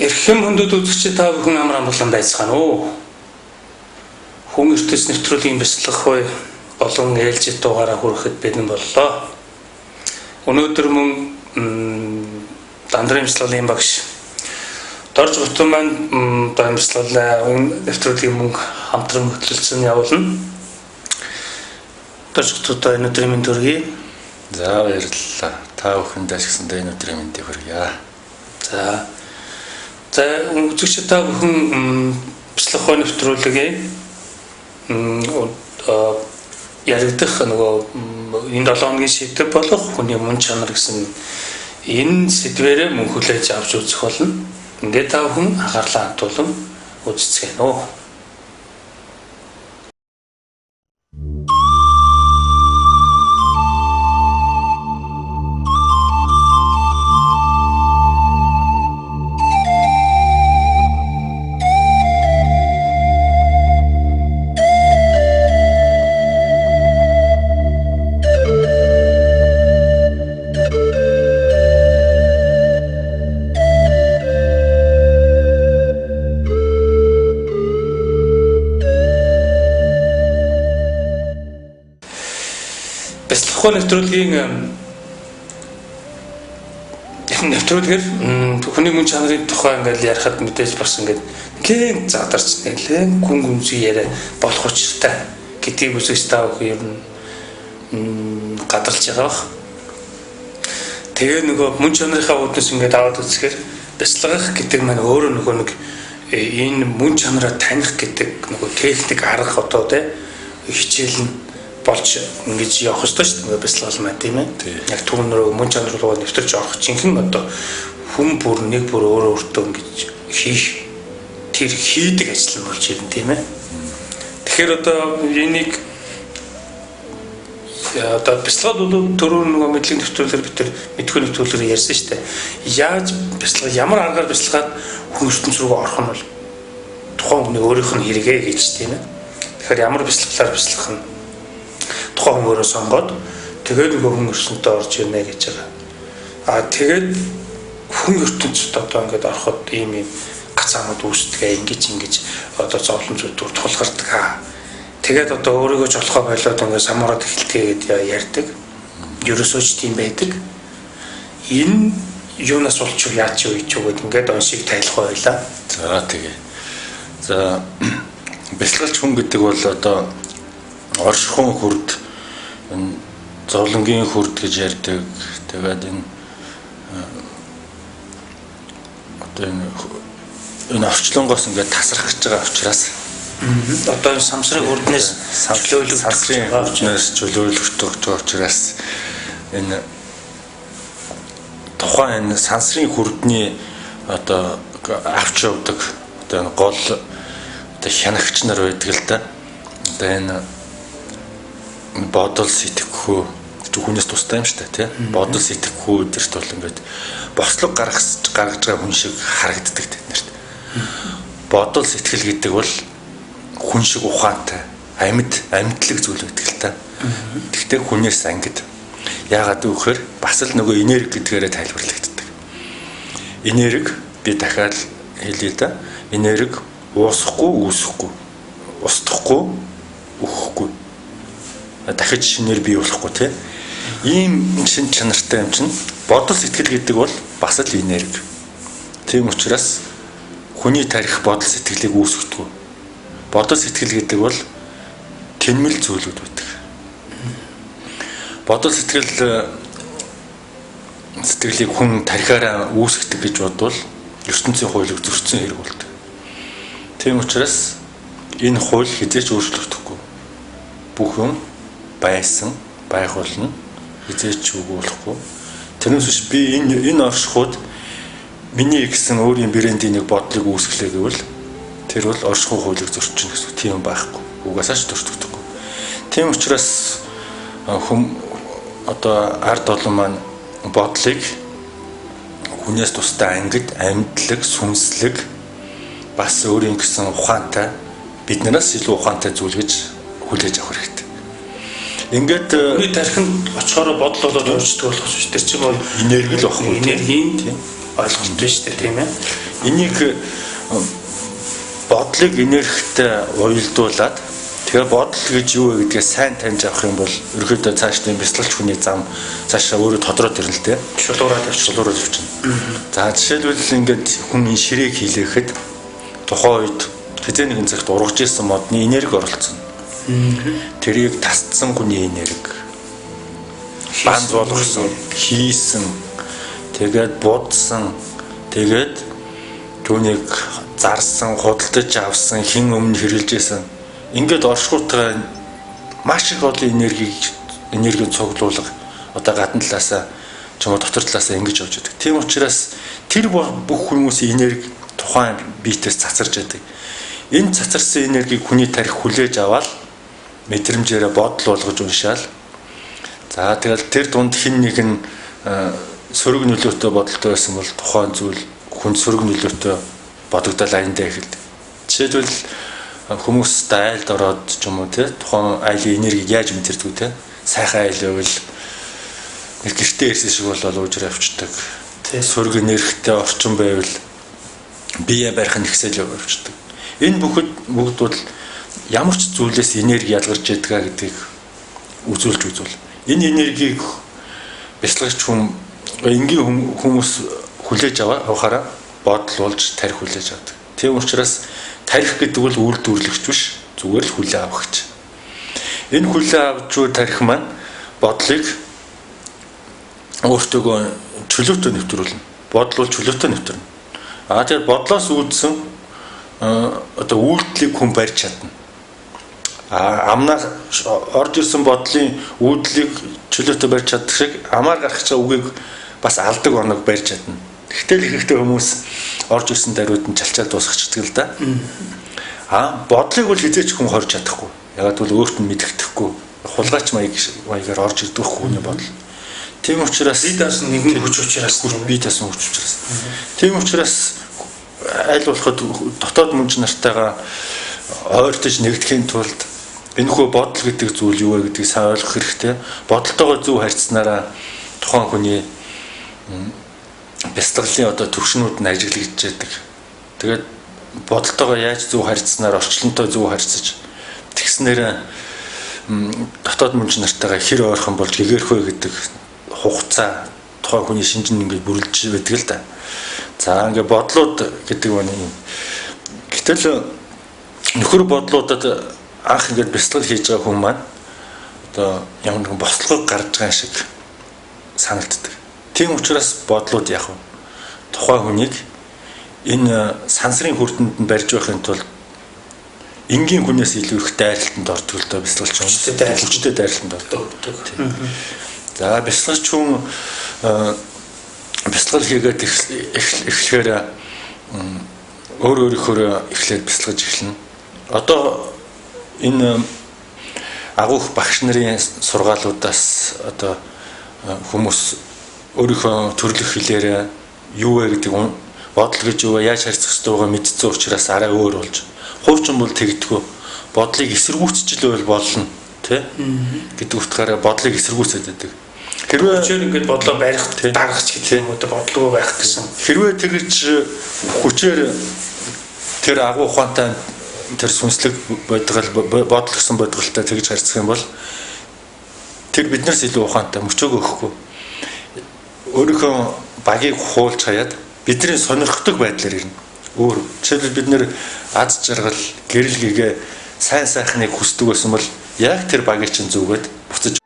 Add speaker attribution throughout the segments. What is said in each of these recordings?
Speaker 1: Эрхэм хүндэт үзэгчид та бүхэн амар амгалан байцгаана уу? Хүн эрдэс нэвтрүүлгийн бяцлах буй болон ээлжид дугаараа хүрэхэд бэлэн боллоо. Өнөөдөр мөн Дандрын имслэлийн багш Дорж Гутан маань имслэлээ нэвтрүүлгийн мөн хамтран хөтлөлцөн явуулна. Дорж Гутан өнөөдрийн мэнд хүргэе.
Speaker 2: За баярлалаа. Та бүхэнд ашигсандаа өнөөдрийн мэндийг хүргье.
Speaker 1: За үзэгчид та бүхэн бяцлах буй нэвтрүүлгээ яригдах нөгөө энэ 7 хоногийн шийдвэр болох хүний мөн чанар гэсэн энэ сэдвээрээ мөн хүлээж авч үзэх болно. Ингээд та бүхэн анхаарлаа хандуулан үзцгээе нөө. Нэвтрүүлгээр хүний мөн чанарын тухай ингээд ярихад мэдээж бас ингээд нэлээд задарч нэлээд гүн гүнзгий яриа болох учиртай гэдгийг үзэж та бүхэн ер нь гадарлаж байгаа бах. Тэгээ нөгөө мөн чанарынхаа үүднээс ингээд аваад үзэхээр бяцлагах гэдэг маань өөрөө нөгөө нэг энэ мөн чанараа таних гэдэг нөгөө техник арга одоо тэ хичээл нь болж ингэж явах ёстой шүү дээ бяцлал маань тийм ээ. Яг түүн рүү мөн чанар руу нэвтэрч орох жинхэнэ одоо хүн бүр нэг бүр өөрөө өөртөө ингэж хийх тэр хийдэг ажил нь болж ирнэ тийм ээ. Тэгэхээр одоо энийг одоо бяцлал бол төрөө нөгөө мэдлэг нэвтрүүлгээр бид тэр мэдгүй нэвтрүүлгээр ярьсан шүү дээ. Яаж бяцлал ямар аргаар бяцлагаад хүн ертөнц рүү орох нь бол тухайн хүний өөрийнх нь хэрэгээ гэж тийм ээ. Тэгэхээр ямар бяцлаглаар бяцлах нь тухайн өөрөө сонгоод тэгээд нөгөө хүн ертөнцөд орж ирнэ гэж байгаа. Тэгээд хүн ертөнцөд одоо ингээд ороход ийм гацаанууд үүсдэг ингэж одоо зовлонцууд тулгардаг. Тэгээд одоо өөрийгөө жолохоо болоод ингээд самуураад эхэлтгээ гэдээ ярьдаг. Ерөөсөө ч тийм байдаг. Энэ юунаас болчих яач юу гэж үгээд ингээд оншиг тайлах байлаа.
Speaker 2: За тэгээ. За бяцлагч хүн гэдэг бол одоо оршихуун хүрд энэ зовлонгийн хүрд гэж ярьдаг. Тэгээд энэ одоо энэ орчлонгоос ингээд тасрах гэж байгаа учраас
Speaker 1: одоо самсрын хүрднээс
Speaker 2: чөлөөлөгдөж байгаа учраас энэ тухайн энэ сансрын хүрдний одоо авч явдаг одоо гол одоо хянагч нар байдаг л да. Одоо энэ бодол сэтгэхүй хүнээс тустай юм шүү дээ тий. Бодол сэтгэхүй өдөрт бол ингээд бослог гаргаж байгаа хүн шиг харагддаг тэднэрт. Бодол сэтгэл гэдэг бол хүн шиг ухаантай амьдлаг зүйл байдаг л та. Тэгтээ хүнээс ангид. Яагаад гэвэл бас л нөгөө энерги гэдгээрээ тайлбарлагддаг. Энерги би дахиад хэлье да. Энерги уусахгүй үүсэхгүй. Устдахгүй өгөхгүй. Дахиж шинээр бий болохгүй тийм ийм шин чанартай юм чинь бодол сэтгэл гэдэг бол бас л энерги. Тийм учраас хүний тарих бодол сэтгэлийг үүсгэдэг. Бодол сэтгэл гэдэг бол тэнмэл зүйлүүд байдаг. Бодол сэтгэлийг хүн тарихаараа үүсгдэг гэж бодвол ертөнцийн хуулийг зөрчсөн хэрэг болдог. Тийм учраас энэ хууль хизээч өөрчлөгдөхгүй. Бүх юм байсан байх болно хизээч өгүүлэхгүй. Тэрнээс биш би энэ оршихуд миний гэсэн өөрийн брендийн нэг бодлыг үүсгэлээ гэвэл тэр бол оршихуй хуулийг зөрчинө гэсэн тийм байхгүй. Угаасаа ч зөрчигдөхгүй. Тийм учраас хүм одоо ард олон маань бодлыг хүнээс тустай ангид амьдлаг сүнслэг бас өөрийн гэсэн ухаантай биднээс илүү ухаантай зүйл гэж хүлээж авах хэрэгтэй. Ингээд
Speaker 1: хүний тархинд очихоор бодол болоод өөрчлөлт болох шүү дээ. Тэр чинь бол
Speaker 2: энерги л баггүй.
Speaker 1: Энергийн ойлголт биш үү тийм ээ.
Speaker 2: Энийг бодлыг энергитэй уялдуулад тэгээ бодол гэж юу вэ гэдгээ сайн таньж авах юм бол ерөөдөө цаашдын бяцлагч хүний зам цаашаа өөрөө тодроод ирнэ л дээ.
Speaker 1: Шулуураад
Speaker 2: явчихна. За жишээлбэл ингээд хүн энэ ширээг хийлэхэд тухайн үед хэзээ нэгэн цагт ургаж исэн модны энерги оролцсон. Тэрийг тасцсан хүний энерги банз болгосон, хийсэн, тэгээд будсан, тэгээд түүнийг зарсан, худалдаж авсан, хин өмнө хэрэлж исэн. Ингээд оршихуйтаа маш их олон энергийг цуглуулга одоо гадна талаасаа ч юм уу дотор талаасаа ингэж явж байдаг. Тийм учраас тэр бүх хүмүүсийн энерги тухайн биетээс цацарж байдаг. Энэ цацарсан энергийг хүний тарих хүлээж аваад мэдрэмжээрээ бодол болгож уншаал. За тэгэл тэр дунд хин нэг нь сөрөг нөлөөтэй бодолтой байсан бол тухайн зүйл хүн сөрөг нөлөөтэй бодогдол аяндаа эхэлдэг. Жишээлбэл хүмүүс айлд ороод ч юм уу те тухайн айлын энергийг яаж мэдэрдэг те сайхан айл байвал нэг гэртээ ирсэн шиг бол уужраа авчдаг. Тэ сөрөг энергитэй орчин байвал бие барих нь ихсэл явчихдаг. Энэ бүгд бол ямар ч зүйлээс энерги ялгарч ядгаа гэдгийг үзүүлж үзвэл энэ энергийг бяцлагч энгийн хүмүүс хүлээж авахаараа бодлуулж тарих хүлээж авдаг. Тийм учраас тарих гэдэг бол үйлдвэрлэгч биш зүгээр л хүлээ авахч. Энэ хүлээ авч буй тарих маань бодлыг өөртөө чөлөөтэй нэвтрүүлнэ. Бодол бол чөлөөтэй нэвтрэнэ. Тэгэхээр бодлоос үүдсэн одоо үйлдэлийг хүн барьж чадна. Амнаас орж ирсэн бодлын үйлдэлийг чөлөөтэй барьж чаддаг шиг амаар гарах цаа үгийг бас алдаг оног барьж чадна. Тэгтэл ихэнхдээ хүмүүс орж ирсэн даруйд нь чалчаад дуусчихдаг л да. Бодлыг бол хизээч хүн хорж чадахгүй. Ягаад гэвэл өөрт нь мэддэхгүй хулгайч маягаар орж ирдэг хүний бодол. Тийм учраас
Speaker 1: би даас нэгэн хүч учраас
Speaker 2: тийм учраас аль болоход дотоод мөнч нартайгаа ойртож нэгдэхийн тулд энэхүү бодол гэдэг зүйл юу вэ гэдгийг сайн ойлгох хэрэгтэй. Бодолтойгоо зөв харьцснараа тухайн хүний бяцлаглалын одоо төвшнүүд нь ажиглагдж байдаг. Тэгээд бодолтойгоо яаж зөв харьцснаар орчлонтой зөв харьцаж тэгснээр дотоод мөнч нартайгаа хэр ойрхон болж гэгэрх вэ гэдэг хугацаа тухайн хүний шинжин ингээд бүрлж байдаг л да. За ингээд бодлууд гэдэг нь юм. Гэтэл нөхөр бодлуудад анх ингээд бяцлал хийж байгаа хүн маань одоо ямар нэгэн бослогыг гаргаж байгаа шиг санагддаг. Тийм учраас бодлууд яг тухайн хүнийг энэ сансрын хүртэнд нь барьж байхын тулд энгийн хүнээс илүү их дайралтанд ордог л доо бяцлагч хүн. Хүчтэй дайралтанд ордог. За бяцлагч хүн бяцлал хийгээд эхлэхээр өөрийнхөө эхлээд бяцлагж эхэлнэ. Одоо энэ агуух багш нарын сургаалуудаас одоо хүмүүс өөрийнхөө төрлөх хэлээр юу вэ гэдэг бодол гэж юу яаж харьцах ёстой байгаа мэдсэн учраас арай өөр болж. Хуучин бол тэгдэггүй. Бодлыг эсэргүүцчихлээ бол болно, тий? Гэдэг утгаараа бодлыг эсэргүүцээд байдаг. Хэрвээ
Speaker 1: хүчээр ингээд бодлоо барих дагах ч гэдэг юм уу бодлого байх гэсэн.
Speaker 2: Хэрвээ тэгж хүчээр тэр агуу ухаантай тэр сүнслэг бодол гэсэн бодголтой тэгж харьцах юм бол тэр биднээс илүү ухаантай мөчөөгөө өгөхгүй. Өөрийнхөө багийг хуулж хаяад бидний сонирхдаг байдлаар ирнэ. Өөр жишээлбэл бид нэр аз жаргал гэрэл гэгээ сайн сайхныг хүсдэг байсан бол яг тэр багийг чинь зүгээд буцаж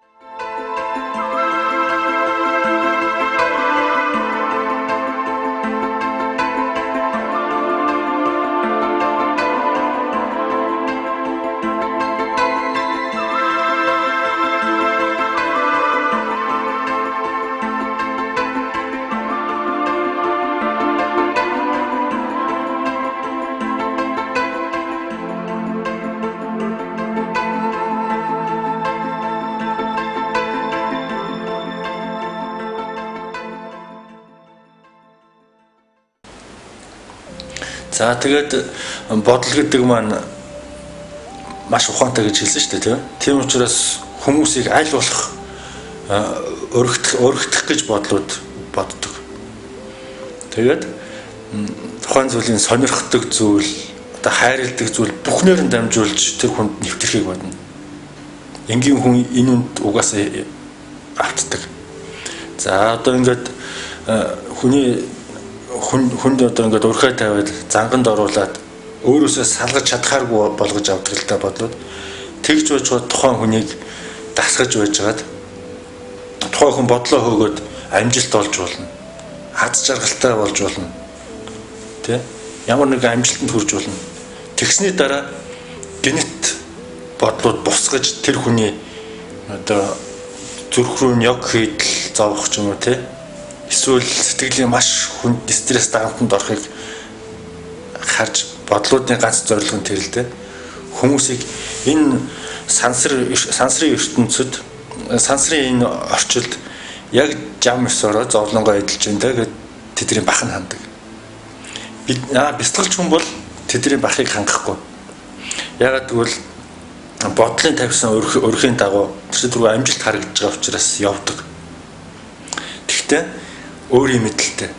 Speaker 2: За тэгээд бодол гэдэг маань маш ухаантай гэж хэлсэн шүү дээ, тийм учраас хүмүүсийг аль болох өргөдөх гэж бодлууд боддог. Тэгээд тухайн зүйлийн сонирхдаг зүйл, одоо хайрладаг зүйл бүхнээр нь дамжуулж тэр хүнд нэвтрэхийг бодно. Энгийн хүн энэ үнд угаасаа автдаг. За одоо ингээд хүнд одоо ингээд урхай тавиад занганд оруулаад өөрөөсөө салгаж чадхааргүй болгож авдаг л та бодлоод тэгж байж байгаа тухайн хүнийг дасгаж байжгаад тухайн хүн бодлоо хөөгөөд амжилт олж болно. Аз жаргалтай болж болно. Тэ? Ямар нэгэн амжилтанд хүрж болно. Тэгсний дараа гинт бодлууд босгож тэр хүний одоо зүрх рүү яг хийдэл зовох ч юм уу те. Эсвэл сэтгэлийн маш хүнд стресс давтанд орохыг харж бодлуудын ганц зорилго нь тэр л дээ. Хүмүүсийг энэ сансрын ертөнцид сансрын энэ орчилд яг жам ёсороо зовлонгоо эдэлж байна гэдэг тэдний бах нь хандаг. Бид бяцлагч хүн бол тэдний бахыг хангахгүй. Ягаад гэвэл бодлын тавьсан өрхийн дагуу тэр рүү амжилт харагдаж байгаа учраас явдаг. Тэгвэл өөрийн мэдлэлтэй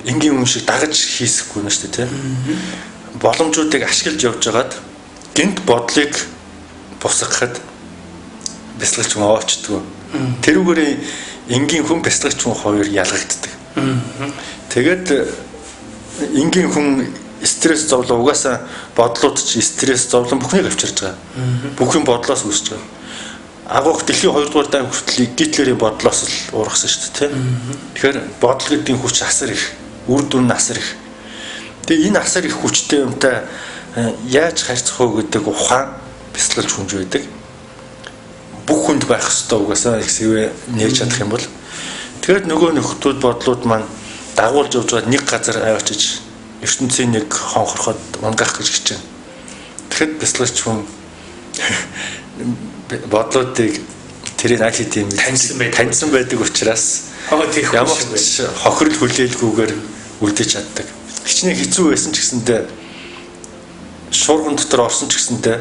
Speaker 2: энгийн хүн шиг дагаж хийсэхгүй нь шүү дээ, тийм. Боломжуудыг ашиглаж явж байгаад гинт бодлыг босгоход бяцлагч хүн овчдгоо. Тэрүүгээр энгийн хүн бяцлагч хүн хоёр ялгагддаг. Тэгээд энгийн хүн стресс зовлон угаасаа бодлууд чи стресс зовлон бүхнийг авчирж байгаа. Бүх юм бодлоос үүсэж байгаа. Агуух дэлхийн 2 дугаар дайн хүртэл Гитлерийн бодлоос л уургасан шүү дээ, тийм. Тэгэхээр бодол гэдгийн хүч асар их, үр дүн асар их. Тэгээ энэ асар их хүчтэй юмтай яаж харьцах вэ гэдэг ухаан бяцлагч хүнж байдаг. Бүх хүнд байх ёстой угаасаа их сэвэ нээж чадах юм бол тэгээд нөгөө нөхдүүд бодлууд маань дагуулж явж байгаа нэг газар авчиж ертөнцийн нэг хонхороход унгах гэж хичээн. Тэгэхэд бяцлагч хүн бодлуудыг тэрийн аль хэдийн таньсан байдаг учраас ямар ч хохирол хүлээлгүйгээр үлдээж чаддаг. Хичнээн хэцүү байсан ч гэсэндээ шуурган дотор орсон ч гэсэндээ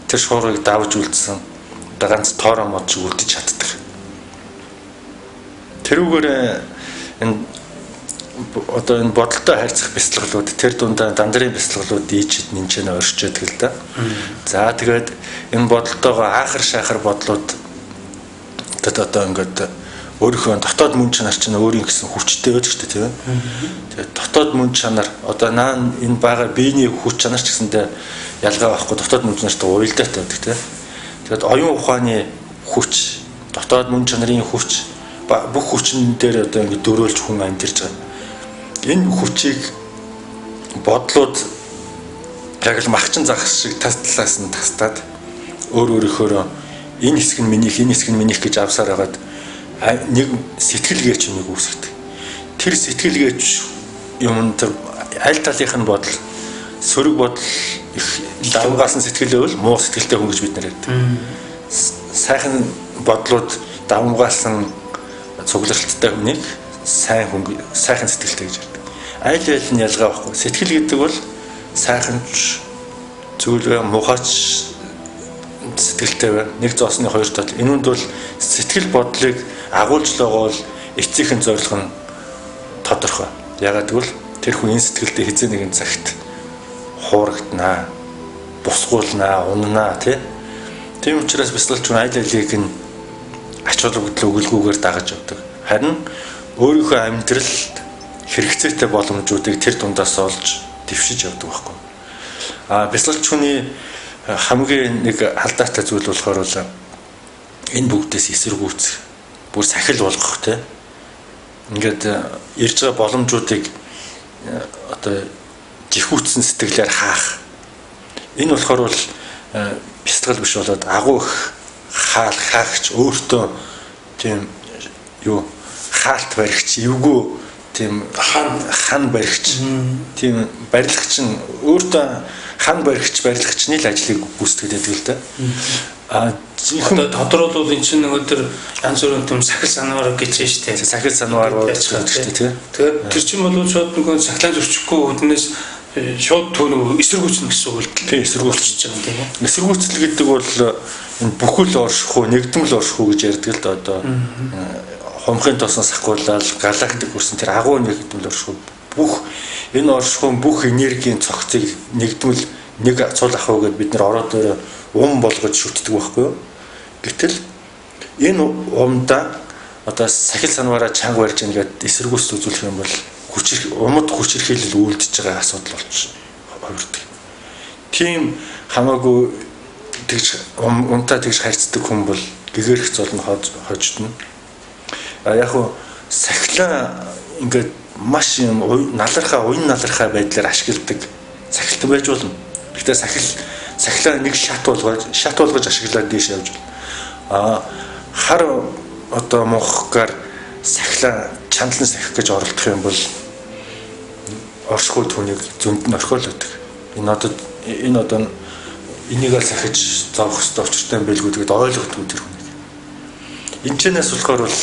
Speaker 2: тэр шуургыг давж үлдсэн ганц тоороо мод шиг үлдэж чаддаг. Тэрүүгээр энэ одоо энэ бодолтой харьцах бяцлаглууд тэр дундаа дандарын бяцлаглууд ийчэд нэмчэнэ оршиж байдаг л да. За тэгээд энэ бодолтойгоо аахар шахар бодлууд одоо ингээд өөрийнхөө дотоод мөн чанар чинь өөрийн гэсэн хүчтэй байж шүү дээ, тийм ээ. Тэгээд дотоод мөн чанар одоо энэ бага биений хүч чанар ч гэсэндээ ялгаа байхгүй дотоод мөн чанартай уялдаатай байдаг, тийм ээ. Тэгээд оюун ухааны хүч, дотоод мөн чанарын хүч бүх хүчин дээр одоо ингээд дөрөөлж хүн амьдэрж байгаа. Энэ хүчийг бодлууд яг л махчин загас шиг талаас нь тастаад өөрөөхөө энэ хэсэг нь минийх, энэ хэсэг нь минийх гэж авсаар хагаад нэг сэтгэлгээч юмыг үүсгдэг. Тэр сэтгэлгээч юмд аль талынх нь бодол сөрөг бодол их давгаасан сэтгэлээ бол муу сэтгэлтэй хүн гэж бид нар ярьдаг. Сайхан бодлууд давгаасан цугларалттай хүнийг сайхан сэтгэлтэй гэж ярьдаг. Аль аль нь ялгаа байхгүй. Сэтгэл гэдэг бол сайханч зүйлээ мухач сэтгэлтэй байна. Нэг зоосны хоёр тал. Энүүнд бол сэтгэл бодлыг агуулж байгаа бол эцсийнхэн зорилго нь тодорхой. Ягаад гэвэл тэр хүн энэ сэтгэлдээ хизээ нэгэн цагт хуурагдана, бусгуулна, унана тийм учраас бяцлагч хүн аль алийг нь ач холбогдол өгөлгүйгээр дагаж явдаг. Харин өөрийнхөө амьдралд хэрэгцээтэй боломжуудыг тэр дундаас олж дэвшиж явдаг байхгүй. Бяцлагч хүний хамгийн нэг алдаатай зүйл болохоор бол энэ бүгдээс эсэргүүцэх, бүр сахил болгох тийм. Ингээд ирж байгаа боломжуудыг одоо жихүүцсэн сэтгэлээр хаах. Энэ болохоор бол бяцлал биш болоод агуу их хаагч өөртөө тийм хаалт баригч, эвгүй тийм хан баригч, тийм барилгач нь өөртөө хан барилгачны л ажлыг гүйцэтгэж байдаг л да.
Speaker 1: Зөвхөн тодруулбал энэ чинь нөгөө төр янз бүрийн төм сахил санвар гэж байна шүү дээ.
Speaker 2: Сахил санвар гэдэг шүү дээ.
Speaker 1: Тэгээд тэр чинь бол шууд нөгөө сахилаа зөрчихгүй хүнээс шууд төөрөө эсэргүүцнэ гэсэн үг л.
Speaker 2: Тийм эсэргүүцэж байгаа тийм ээ. Эсэргүүцэл гэдэг бол энэ бүхэл оршихуй, нэгдмэл оршихуй гэж ярьдаг л да одоо. Хомхын тосон сахгуулаад галактик хүрсэн тэр агуу нэгдмэл оршихуй бүх энэ оршихуун бүх энергийн цогцыг нэгдвэл нэг цул ахав гэдээ бид нар ороод болгож шүтдэг байхгүй юу? Гэтэл энэ умдаа одоо сахил санваараа чанга барьж ингээд эсэргүүцэл үзүүлэх юм бол умд хүч хэрхэлэл үйлдэж байгаа асуудал болчих хувирдаг. Тийм хамаагүй тэгж унтаа тэгж харьцдаг хүн бол гэгэрх золно хождно. Яг нь сахилаа ингээд маш юм уян налархаа байдлаар ашигладаг сахилтан байж болно. Гэхдээ сахилаа нэг шат болгож ашиглаад дээш явж байна. Хар одоо мохгаар сахилаа чандлан сахих гэж оролдох юм бол оршихуй түүнийг зөнд нь орхиолодог. Энэ одоо энийгээ сахиж зовох ёстой учиртай байлгүй тэгээд ойлгодгүй тэр хүнийг. Энэчнээс болохоор бол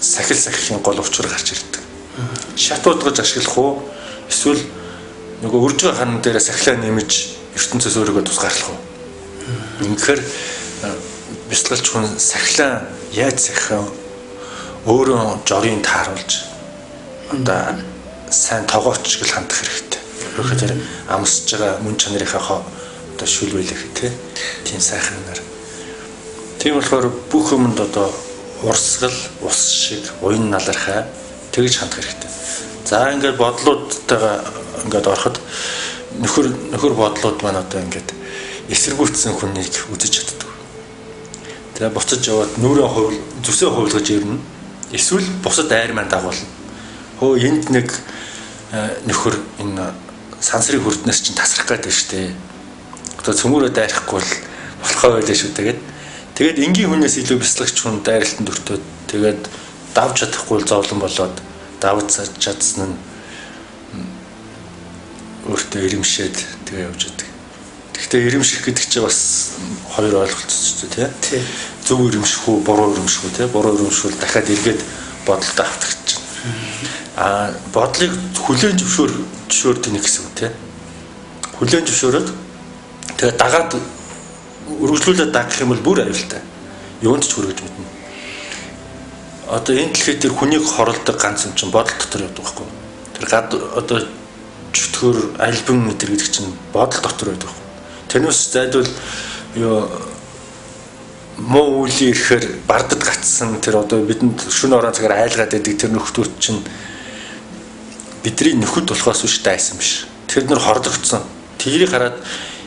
Speaker 2: сахихын гол учир гарч ирдэг. Шат удгаж ашиглах уу эсвэл нөгөө үрж байгаа хан дээр сахилаа нэмж ертөнцөөс өөрийгөө тусгаарлах уу? Ингэхээр бяцлагч хүн сахилаа яаж сахих өөрөө жорийн тааруулж одоо сайн тогооч гэл хандах хэрэгтэй. Өөрөөр амсж байгаа мөн чанарынхаа одоо шүлвэлэх тийм сайхнаар. Тийм болохоор бүх юмд одоо урсгал, ус шиг уян налархаа тэгж хандах хэрэгтэй. За ингээд бодлуудтайгаа ингээд ороход нөхөр бодлууд маань одоо ингээд эсэргүүцсэн хүнийг үзэж чаддаг. Тэгээ буцаж яваад нүрээ зүсээ хувилгаж ирнэ. Эсвэл бусад айр маань дагуулна. Хөө энд нэг нөхөр энэ сансрын хүрднээс чинь тасрах гэдэг штэ. Одоо цөмөрөө дайрахгүй бол болохоо байлаа шүү тэгээд энгийн хүнээс илүү бяцлагч хүн дайралтанд өртөөд тэгээд давж чадахгүй зовлон болоод давж чадсан нь өөртөө ирэмшээд тэгээ явж байдаг. Гэхдээ ирэмших гэдэг чинь бас хоёр ойлголцтой тий. Зөв ирэмших үү, буруу ирэмших үү тий. Буруу ирэмшвэл дахиад эргээд бодолтой автагдаж байна. Бодлыг хүлээн зөвшөөрдөг нэг хэсэг тий. Хүлээн зөвшөөрөөд тэгээ дагаад үргэлжлүүлээд дагах юм бол бүр аюултай. Юунд ч хүрэж мэднэ. Одоо энэ дэлхийд тэр хүнийг хоролдог ганц юм чинь бодол дотор явдаг байхгүй. Тэр гад одоо чөтгөр альбан метр гэдэг чинь бодол дотор байдаг. Тэрнээс зайдвал юу муу үеийн ирэхээр бардад гацсан тэр одоо бидэнд шөнө орон цагаар айлгаад байдаг тэр нөхдүүд чинь бидний нөхөд болохоос биш дайсан биш. Тэр нөр хорлогдсон. Тэрийг хараад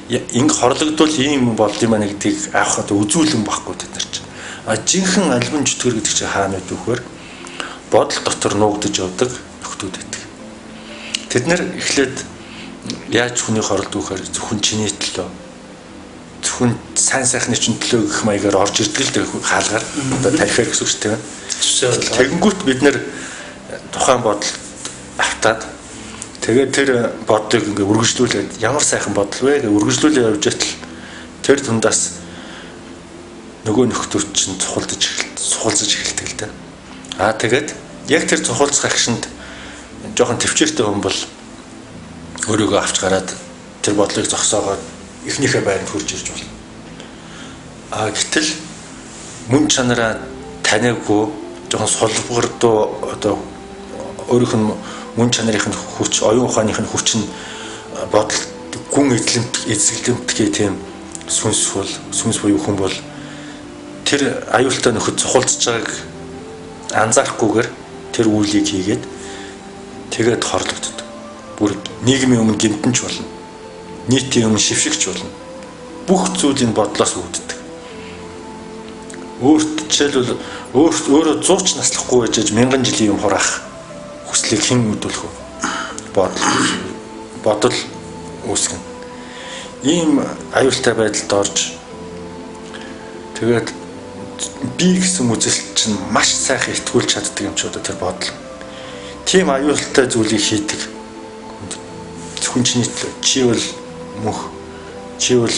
Speaker 2: ингэ хорлогдвол ийм болд юм аа гэдгийг авах одоо үзүүлэн байхгүй тэд нар чинь. Жинхэнэ альбан чөтгөр гэдэг чинь хаана байдаг вөхөр бодол дотор нуугдаж явдаг нөхдүүд байдаг. Тэд нар эхлээд яаж хүнийг хорлдог вөхөр зөвхөн чиний төлөө зөвхөн сайн сайхны чинь төлөө гэх маягаар орж ирдэг л дээ хаалгаар одоо тарихаар гэсэн үг шүү дээ. Тэгэнгүүт бид нэр тухайн бодол автаад тэгээд тэр бодлыг ингээ үргэлжлүүлээд ямар сайхан бодол вэ гэж үргэлжлүүлээ явж байтал тэр тундаас нөгөө нөхдүүд чинь сухалзаж эхэлдэг л дээ. Тэгээд яг тэр сухалзах агшинд жоохон төвчээртэй хүн бол өөрийгөө авч гараад тэр бодлыг зогсоогоод эхнийхээ байранд хурж ирж болно. Гэтэл мөн чанараа таниагүй жоохон сулбгардуу одоо өөрийнх нь мөн чанарын хүч, оюун ухааных нь хүч нь бодол гүн эзэглэмтгий тийм сүнс буюу хүн бол тэр аюултай нөхөд цухалдж байгааг анзаарахгүйгээр тэр үйлийг хийгээд тэгээд хорлогддог. Бүр нийгмийн өмнө гэмтэнч болно. Нийтийн өмнө шившигч болно. Бүх зүйлийн бодлоос үүддэг. Жишээлбэл өөрөө 100 ч наслахгүй байж 1000 жилийн юм хураах хүслийг хэн үүдүүлэх вэ? Бодол үүсгэн. Ийм аюултай байдалд орж тэгээд би гэсэн үзэлт чинь маш сайхан итгүүлж чаддаг юм чи одоо тэр бодол. Тийм аюултай зүйлийг хийдэг. Зөвхөн чиний төлөө чи бол мөх чи бол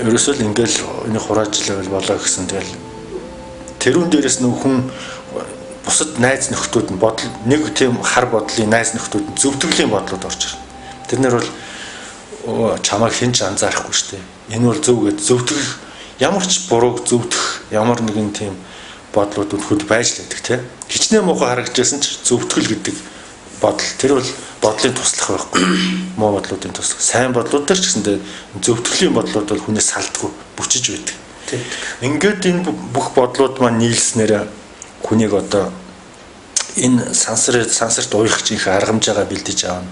Speaker 2: ерөөсөө л ингээл энэ хураажлаа болоо гэсэн тэгэл тэрүүн дээрээс нэг хүн бусад найз нөхдүүд нь бодол нэг тийм хар бодлын найз нөхдүүд нь зөвтгөлийн бодлууд орж ирнэ. Тэр нэр бол чамайг хэн ч анзаарахгүй шүү дээ. Энэ бол зөв гэж зөвтгөх ямар ч бурууг зөвтгөх ямар нэгэн тийм бодлуудад хөд байж лээдэг тийм. Хичнээн муухай харагдажсэн ч зөвтгөл гэдэг бодол. Тэр бол бодлын туслах байхгүй. Муу бодлуудын туслах. Сайн бодлууд дээр ч гэсэндээ зөвтгөлийн бодлууд бол хүнээс салдаггүй, бүчиж байдаг. Ингээд энэ бүх бодлууд маань нийлснээр хүнийг одоо энэ сансарт уйрах чих аргамжаагаа бэлдэж аавна.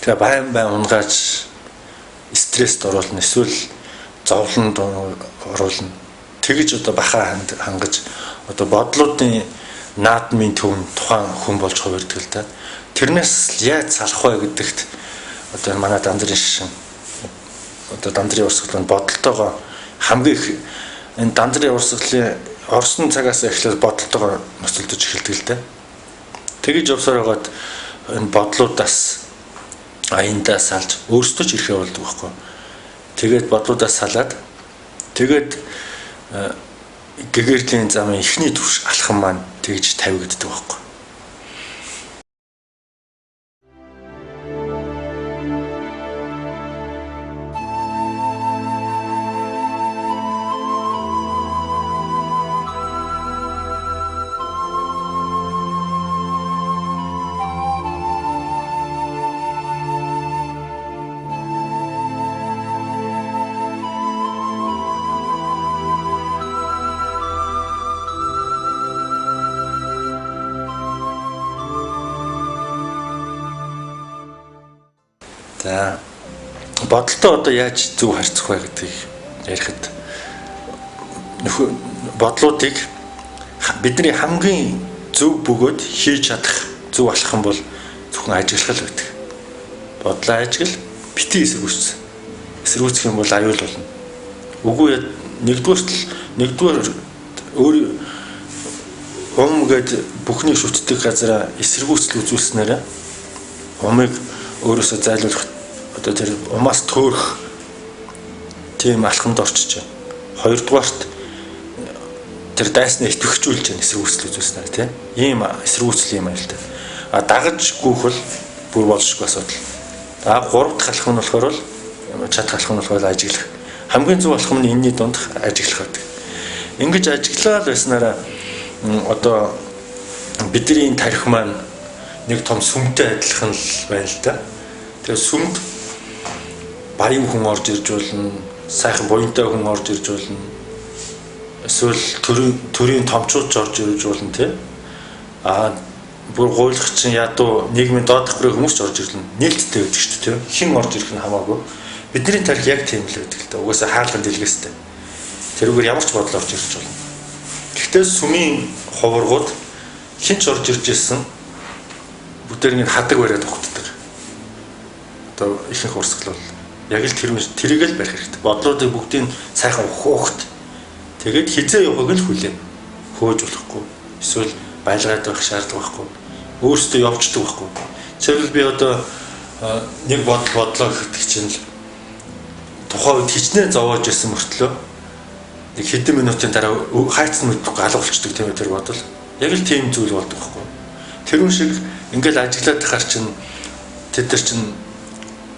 Speaker 2: Тэгээ байн унгааж стресст оруулна, эсвэл зовлонд оруулна. Тэгж одоо баха хангаж одоо бодлуудын наадмын төвн тухайн хүн болж хувирдаг л да. Тэрнээс яаж салах вэ гэдэгт одоо манай дандрын шишин одоо дандрын урсгалын бодолтойгоо хамгийн их энэ дандрын урсгалын орсон цагаас эхлээд бодолтойгоо нөхцөлдөж эхэлдэг л да. Тэгж явсаар байгаад энэ бодлуудаас аяндаа салж өөрсдөө ч ирэхээ болдог байхгүй. Тэгээд бодлуудаас салаад тэгээд гэгэрлийн замын эхний түвш алхам маань тэгж тавигддаг байхгүй. За бодолтой одоо яаж зөв харьцах вэ гэдгийг ярихад бодлуудыг бидний хамгийн зөв бөгөөд хийж чадах зөв алхам бол зөвхөн ажиглал байдаг. Бодлоо ажигл битгий эсэргүүцэх юм бол аюул болно. Үгүй нэгдүгээр өөр гэд бүхний шүтдэг газараа эсэргүүцэл үзүүлснээр умыг өөрөөсөө зайлуулах одоо тэр умаас төөрөх тийм алхамд орчиж байна. Хоёрдугаарт тэр дайснаа итгэвчүүлж байна эсэргүүцэл үзүүлснээр тийм. Ийм эсэргүүцэл юм аа л да. А дагаж гүөх бол бүр болшгүй асуудал. А гурав дахь алхам нь болохоор бол чадах алхам нь болохоор ажиглах. Хамгийн зөв алхам нь энэний дунд ажиглах байдаг. Ингэж ажиглаад байснараа одоо бидний тарих маань нэг том сүмтэй адилхан л байна л да. Тэгээ сүмд баян хүн орж ирж болно, сайхан буянтай хүн орж ирж болно. Эсвэл төрийн томчууд орж ирж болно тий. А бүр гуйлах чинь ядуу нийгмийн доодох бүрээ хүмүүс ч орж ирлээ. Нээлттэй байдаг шүү дээ тий. Хэн орж ирэх нь хамаагүй. Бидний тарих яг тийм л байдаг л да. Угаасаа хаалган дэлгэстэй. Тэрүүгээр ямар ч бодол орж ирж болно. Гэхдээ сүмийн хуваргууд хэн ч орж ирж ирсэн бүгдээр нэг хадаг бариад өгдөг. Одоо ихэнх урсгал бол яг л тэрийг л барих хэрэгтэй. Бодлуудыг бүгдийг сайхан ухт. Тэгээд хизээ явахыг л хүлээн. Хөөж болохгүй. Эсвэл байлгаад байх шаардлага байхгүй. Өөрсдөө явцдаг байхгүй. Зөвхөн би одоо нэг бодлоо гэдэг чинь л тухайн үед хичнээн зовоож ирсэн мөртлөө нэг хэдэн минутын дараа хайцсан мэт галга болчдөг тийм тэр бодол. Яг л тийм зүйл болдог байхгүй. Тэрүүн шиг ингээл ажиглаад тахаар чинь тэд нар чинь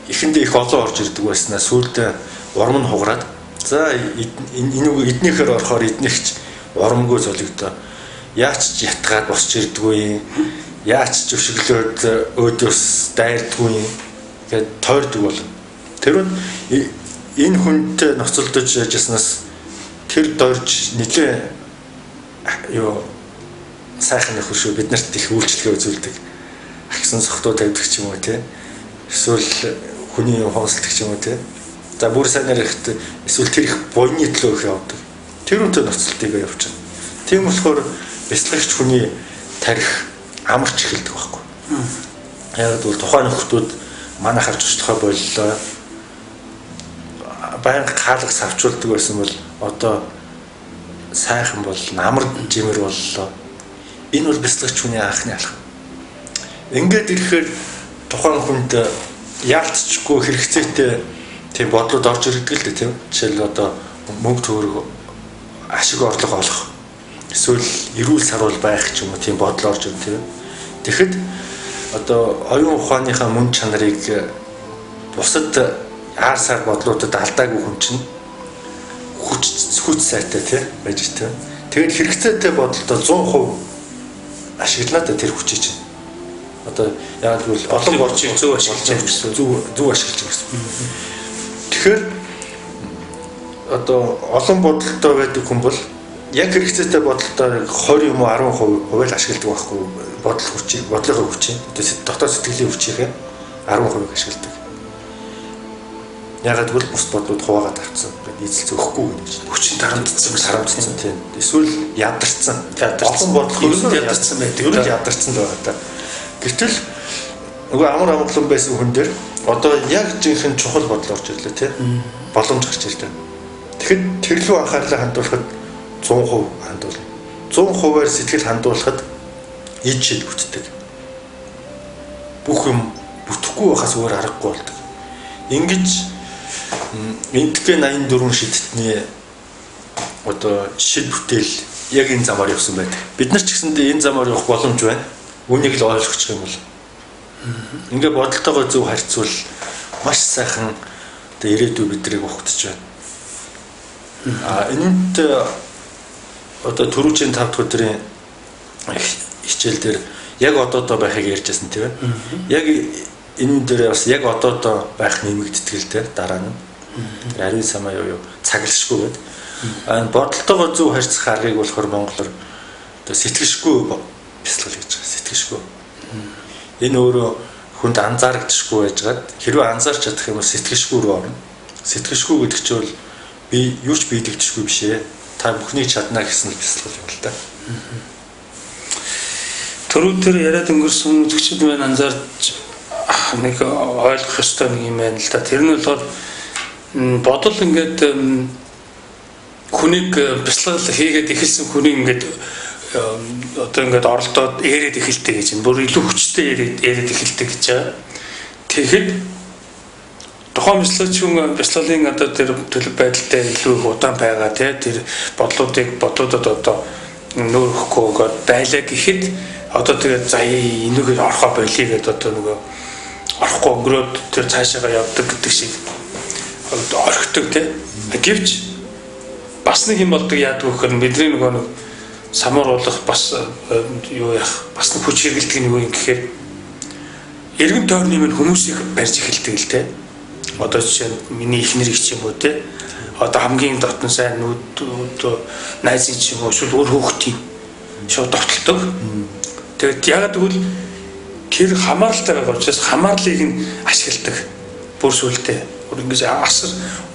Speaker 2: эхэндээ их олон орж ирдэг байснаа сүүлдээ урам нь хугараад за эднийхээр орохоор эднийхч урамгүй золигдоо яач ятгаад босч ирдэггүй яач зөвшөглөөд өөдөөс дайрдаггүй гэд тойрдог бол тэр нь энэ хүнтэй ноцолдож яжснаас тэр дорж нэлээ юу сайхан нөхөр шүү бид нарт их үйлчлэгээ үзүүлдэг агсан сохтуу тавьдаг ч юм уу те эсвэл хүний хоолсолдог ч юм уу те за бүр сайнаар ихт эсвэл тэр их буйны төлөө их явдаг тэр үнтэй ноцолтыг явуулчихна тийм болохоор бяцлагч хүний тарих амарч эхэлдэг байхгүй яг бол тухайн нөхдүүд манай харж уучлахаа боллоо баян хаалга савчулдаг байсан бол одоо сайхан бол амар жимэр боллоо. Энэ бол бяцлагч хүний анхны алхам. Ингээд ирэхээр тухайн хүнд яалтчгүй хэрэгцээтэй тийм бодлууд орж ирдэг л дээ тийм. Жишээл одоо мөнгө төгрөг ашиг орлого олох эсвэл эрүүл сарвал байх ч юм уу тийм бодол орж ирдэг тийм. Тэгэхэд одоо оюун ухааныхаа мөн чанарыг бусад аар сар бодлуудад алдаагүй хүн чинь хүч сайтай тий байж тээ. Тэгэд хэрэгцээтэй бодолтой 100% ашиглаад тэр хүчийг чинь. Одоо яг гэвэл олон бодлыг
Speaker 1: зөв ашиглаж байгаа гэсэн.
Speaker 2: Зөв ашиглаж байгаа гэсэн. Тэгэхээр одоо олон бодолтой байдаг хүн бол яг хэрэгцээтэй бодолтой 20 юм уу 10% хувиар ашигладаг байхгүй бодлого хүчийг, бодлогын хүчийг, одоо дотоод сэтгэлийн хүчийг 10% ашигладаг. Ягаад гэвэл бус бодлууд хуваагаад авцсан. Нийцэл зөөхгүй гэж.
Speaker 1: Хүчин тарамдсан
Speaker 2: тийм. Эсвэл ядарсан. Олон бодлого
Speaker 1: ядарсан байдаг.
Speaker 2: Ер нь ядарсан байгаа та. Гэтэл нөгөө амар амгалан байсан хүн дээр одоо яг жинхэнэ чухал бодол орж ирлээ тийм. Боломж гарч ирлээ. Тэгэхэд тэр лүү анхаарлаа хандуулахад 100% хандуулна. 100%-аар сэтгэл хандуулахад ид шид бүтдэг. Бүх юм бүтэхгүй байхаас өөр аргагүй болдог. Ингэж энтхэн 84 шидтний одоо шид бүтээл яг энэ замаар явсан байдаг. Бид нар ч гэсэндээ энэ замаар явах боломж байна. Үнийг л ойлгочих юм бол. Ингээ бодолтойгоо зөв харьцуул маш сайхан одоо ирээдүй бидрийг ухагдж байна. Энэнд одоо түрүүчийн 5 дахь өдрийн хичээл дээр яг одоодоо байхыг ярьжсэн тийм ээ. Яг энэ дээр бас яг одоодоо байх нэмэгддэг л дээ дараа нь. Ариун самаа юу цаглшгүй гэдэг. Энэ бодолтойгоо зөв харьцах аргыг болохоор монголоор одоо сэтгэшгүй бясалгал гэж байгаа. Сэтгэшгүй. Энэ өөрөө хүнд анзаарагдчихгүй байжгаад хэрвээ анзаарч чадах юм бол сэтгэшгүй рүү орно. Сэтгэшгүй гэдэг чинь бол би юу ч биелэгдэхгүй биш ээ. Та бүхнийг чадна гэсэн л бясалгал юм л да.
Speaker 1: Түрүү яриад өнгөрсөн үзэгчид маань анзаарч нэг ойлгох ёстой нэг юм байна л да. Тэр нь болохоор бодол ингээд хүнийг бясалгал хийгээд эхэлсэн хүнийг ингээд одоо ингээд оролдоод яриад эхэлдэг гэж байна. Бүр илүү хүчтэй яриад эхэлдэг гэж байгаа. Тэгэхэд тухайн бясалгалын одоо тэр төлөв байдалтай илүү их удаан байгаа тэр бодлуудад одоо нүүр өгөхгүй байлаа гэхэд одоо тэгээд за энэгээр орохоо болиё гэдэг одоо нөгөө орохгүй өнгөрөөд тэр цаашаага явдаг гэдэг шиг орхидог тийм. Гэвч бас нэг юм болдог яадаг вөхөр бидний нөгөө нэг самууруулах бас юу яах бас нэг хүч хэрэгэлдэг нь юу юм гэхээр эргэн тойрны минь хүмүүсийг барьж эхэлдэг л тийм. Одоо жишээ нь миний ихнэр их ч юм уу те одоо хамгийн дотн сайн нүүд найзын ч юм уу эсвэл өөр хүүхдийн шууд довтлдог. Тэгээд ягаад гэвэл тэр хамааралтай байгаа учраас хамаарлыг нь ашигладаг. Бүр сүлдээ. Ингэж асар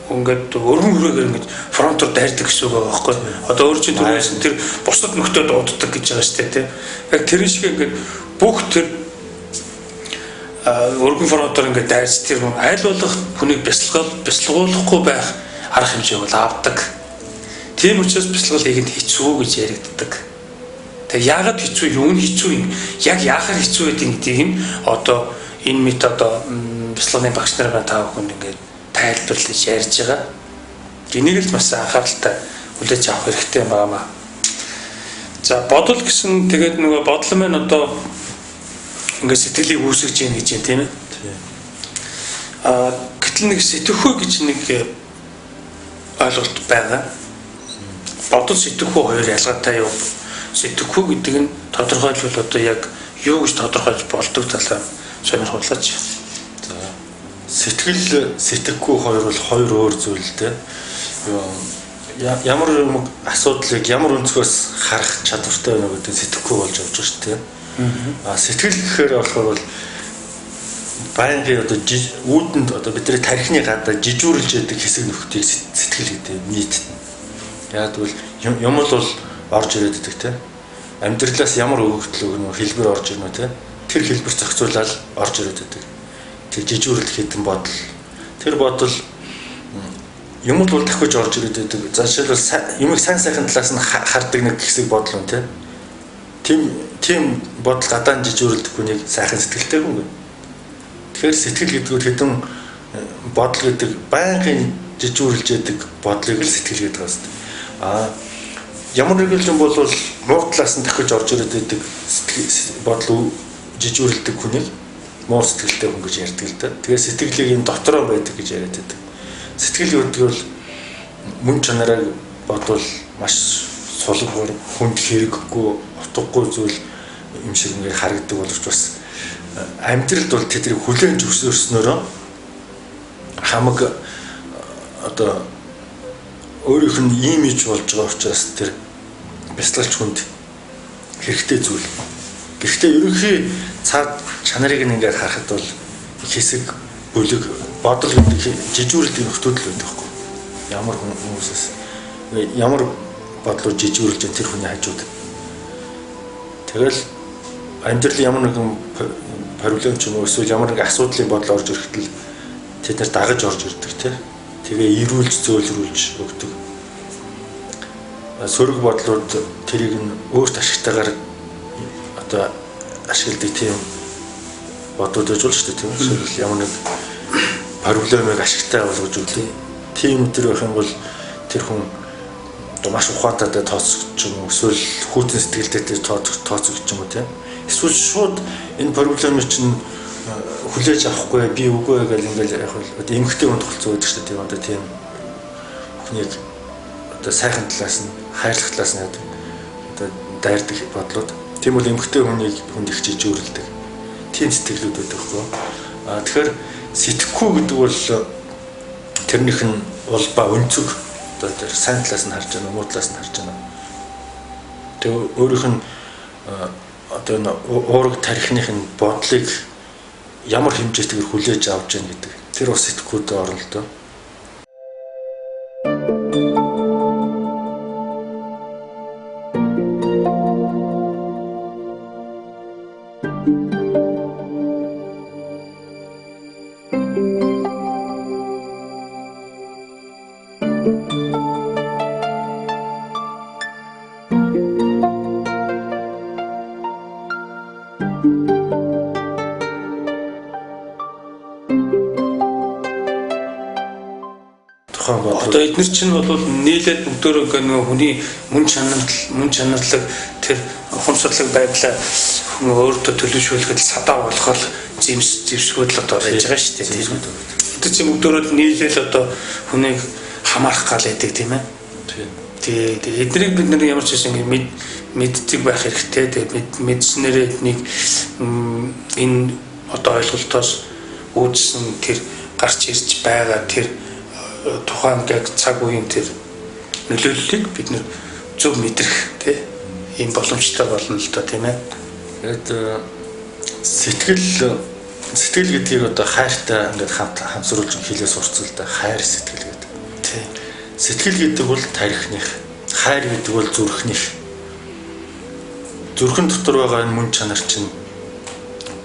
Speaker 1: ингээд өргөн хүрээгээр ингэж фронтоор дайрдаг гэсэн үг байгаа байхгүй. Одоо өөр чинь түрүүсэн тэр бусад нөхдөд дууддаг гэж байгаа шүү дээ те. Яг тэр шиг ингээд бүх тэр өргөн фронтоор ингээд дайрч тэр аль болох хүнийг бясалгуулахгүй байх арга хэмжээ бол авдаг. Тийм учраас бясалгал хийхэд хэцүү гэж яригддаг. Тэгээ яагаад хэцүү юу нь хэцүү юм? Яг яахаар хэцүү гэдэг гэдгийг нь одоо энэ метод бясалганы багш нараа таа бүхэнд ингээд тайлбарлаж ярьж байгаа. Энийг л бас анхааралтай хүлээж авах хэрэгтэй юм байна. За бодол гэсэн тэгээд нөгөө бодол маань одоо ингээд сэтгэлийг үүсгэж яах гэж юм тийм ээ. Гэтэл нэг сэтгэхүй гэж нэг ойлголт байгаа. Бодол сэтгэхүй хоёр ялгаатай юу? Сэтгэхүй гэдэг нь тодорхойлбол одоо яг юу гэж тодорхойлж болдог талаар сонирхуулаач.
Speaker 2: За сэтгэхүй хоёр бол хоёр өөр зүйл дээ. Ямар асуудлыг ямар өнцгөөс харах чадвартай байна гэдэг сэтгэхүй болж явж байгаа шүү дээ. Сэтгэл гэхээр болохоор бол байнгын одоо үүдэнд одоо бидний тархины гадаа жижүүрлж яадаг хэсэг нөхдөийг сэтгэл гэдэг нийтд. Яг бол юм бол орж ирээд байдаг те. Амьдралаас ямар өгөгдөл өгнө хэлбэр орж ирнэ те. Тэр хэлбэр зохицуулаад орж ирээд байдаг. Тэр жижүүрлэх хэдэн бодол. Тэр бодол юм бол дахиж орж ирээд байдаг. За жишээлбэл юмыг сайн сайхан талаас нь хардаг нэг хэсэг бодол нь те. Тийм бодол гадаан жижүүрлдэг хүнийг сайхан сэтгэлтэй хүн гэнэ. Тэгэхээр сэтгэл гэдэг нь хэдэн бодол гэдэг байнгын жижүүрлж яадаг бодлыг л сэтгэл гэдэг байна. Ямар нэг юм бол муу талаас нь дахиж орж ирээд байдаг бодол жижүүрлдэг хүнийг муу сэтгэлтэй хүн гэж ярьдаг л да. Тэгэхээр сэтгэлийг энэ дотроо байдаг гэж яриад байдаг. Сэтгэл гэдэг бол мөн чанараа бодвол маш сулгуур хүнд хэрэггүй утгагүй зүйл юм шиг ингээд харагддаг боловч бас амьдралд бол тэднийг хүлээн зөвшөөрснөөрөө хамаг одоо өөрийнх нь имиж болж байгаа учраас тэр бясалгалч хүнд хэрэгтэй зүйл. Гэхдээ ерөнхий цаад чанарыг ингээд харахад бол хэсэг бүлэг бодол гэдэг жижүүрэлт нөхцөл байдаг байхгүй. Ямар хүмүүсээс ямар бодлоор жижүүрлж тэр хүний хажууд. Тэгэл амьдрал ямар нэгэн проблем ч юм уу эсвэл ямар нэгэн асуудлын бодол орж ирэхдээ тэд нар дагаж орж ирдэг тий. Тэгээ ирүүлж зөөлрүүлж өгдөг. Сөрөг бодлууд тэрийг нь өөрт ашигтайгаар одоо ашигладаг тийм бодууд байж болно шүү дээ тийм үү? Ямар нэг проблемыг ашигтай болгож өгдөг. Тийм тэр байх юм бол тэр хүн маш ухаатайд тооцогч юм уу эсвэл хүйтэн сэтгэлдээ тооцогч юм уу тийм. Эсвэл шууд энэ проблемыг чинь хүлээж авахгүй би үгүй гэж ингээл яг одоо эмгхтэй хүнд тохиолцоо байдаг шүү дээ. Одоо тийм хүнийг одоо сайхан талаас нь хайрлах талаас нь одоо дайрдаг бодлоод тийм үл эмгхтэй хүнд их жижүүрлдэг. Тийм сэтгэлүүд байдаг байхгүй. Тэгэхээр сэтгэхгүй гэдэг бол тэрнийх нь улбаа өнцөг одоо тэр сайн талаас нь харж байна, муу талаас нь харж байна. Тэгээ өөрийнх нь одоо энэ уурга тарихных нь бодлыг ямар хэмжээтэйгээр хүлээж авч яах гэдэг. Тэр бас сэтгэхүйд орно л доо.
Speaker 1: Одоо эдгээр чинь бол нийлээд бүгдөө нөгөө хүний мөн чанарлаг тэр ухамсарлаг байдлаа хүн өөртөө төлөвшүүлэхэд садаа болгохоор зэвсгүүд л одоо байж байгаа шүү дээ тийм үү. Одоо чи бүгдөө нийлээл одоо хүнийг хамаарах гал байдаг тийм ээ. Тэгээ эднийг бид нар ямар ч байсан ингэ мэддэг байх хэрэгтэй. Тэгээ мэдснээрээ эднийг энэ одоо ойлголтоос үүдсэн тэр гарч ирж байгаа тэр тухайн яг цаг үеийн тэр нөлөөллийг бид нэр зөв мэдрэх тийм боломжтой болно л доо тийм ээ. Тэгээд сэтгэл гэдгийг одоо хайртай ингээд хамсруулж хэлээс урцвал да хайр сэтгэл гэдэг. Тийм. Сэтгэл гэдэг бол тарихных, хайр гэдэг бол зүрхних. Зүрхэн дотор байгаа энэ мөн чанар чинь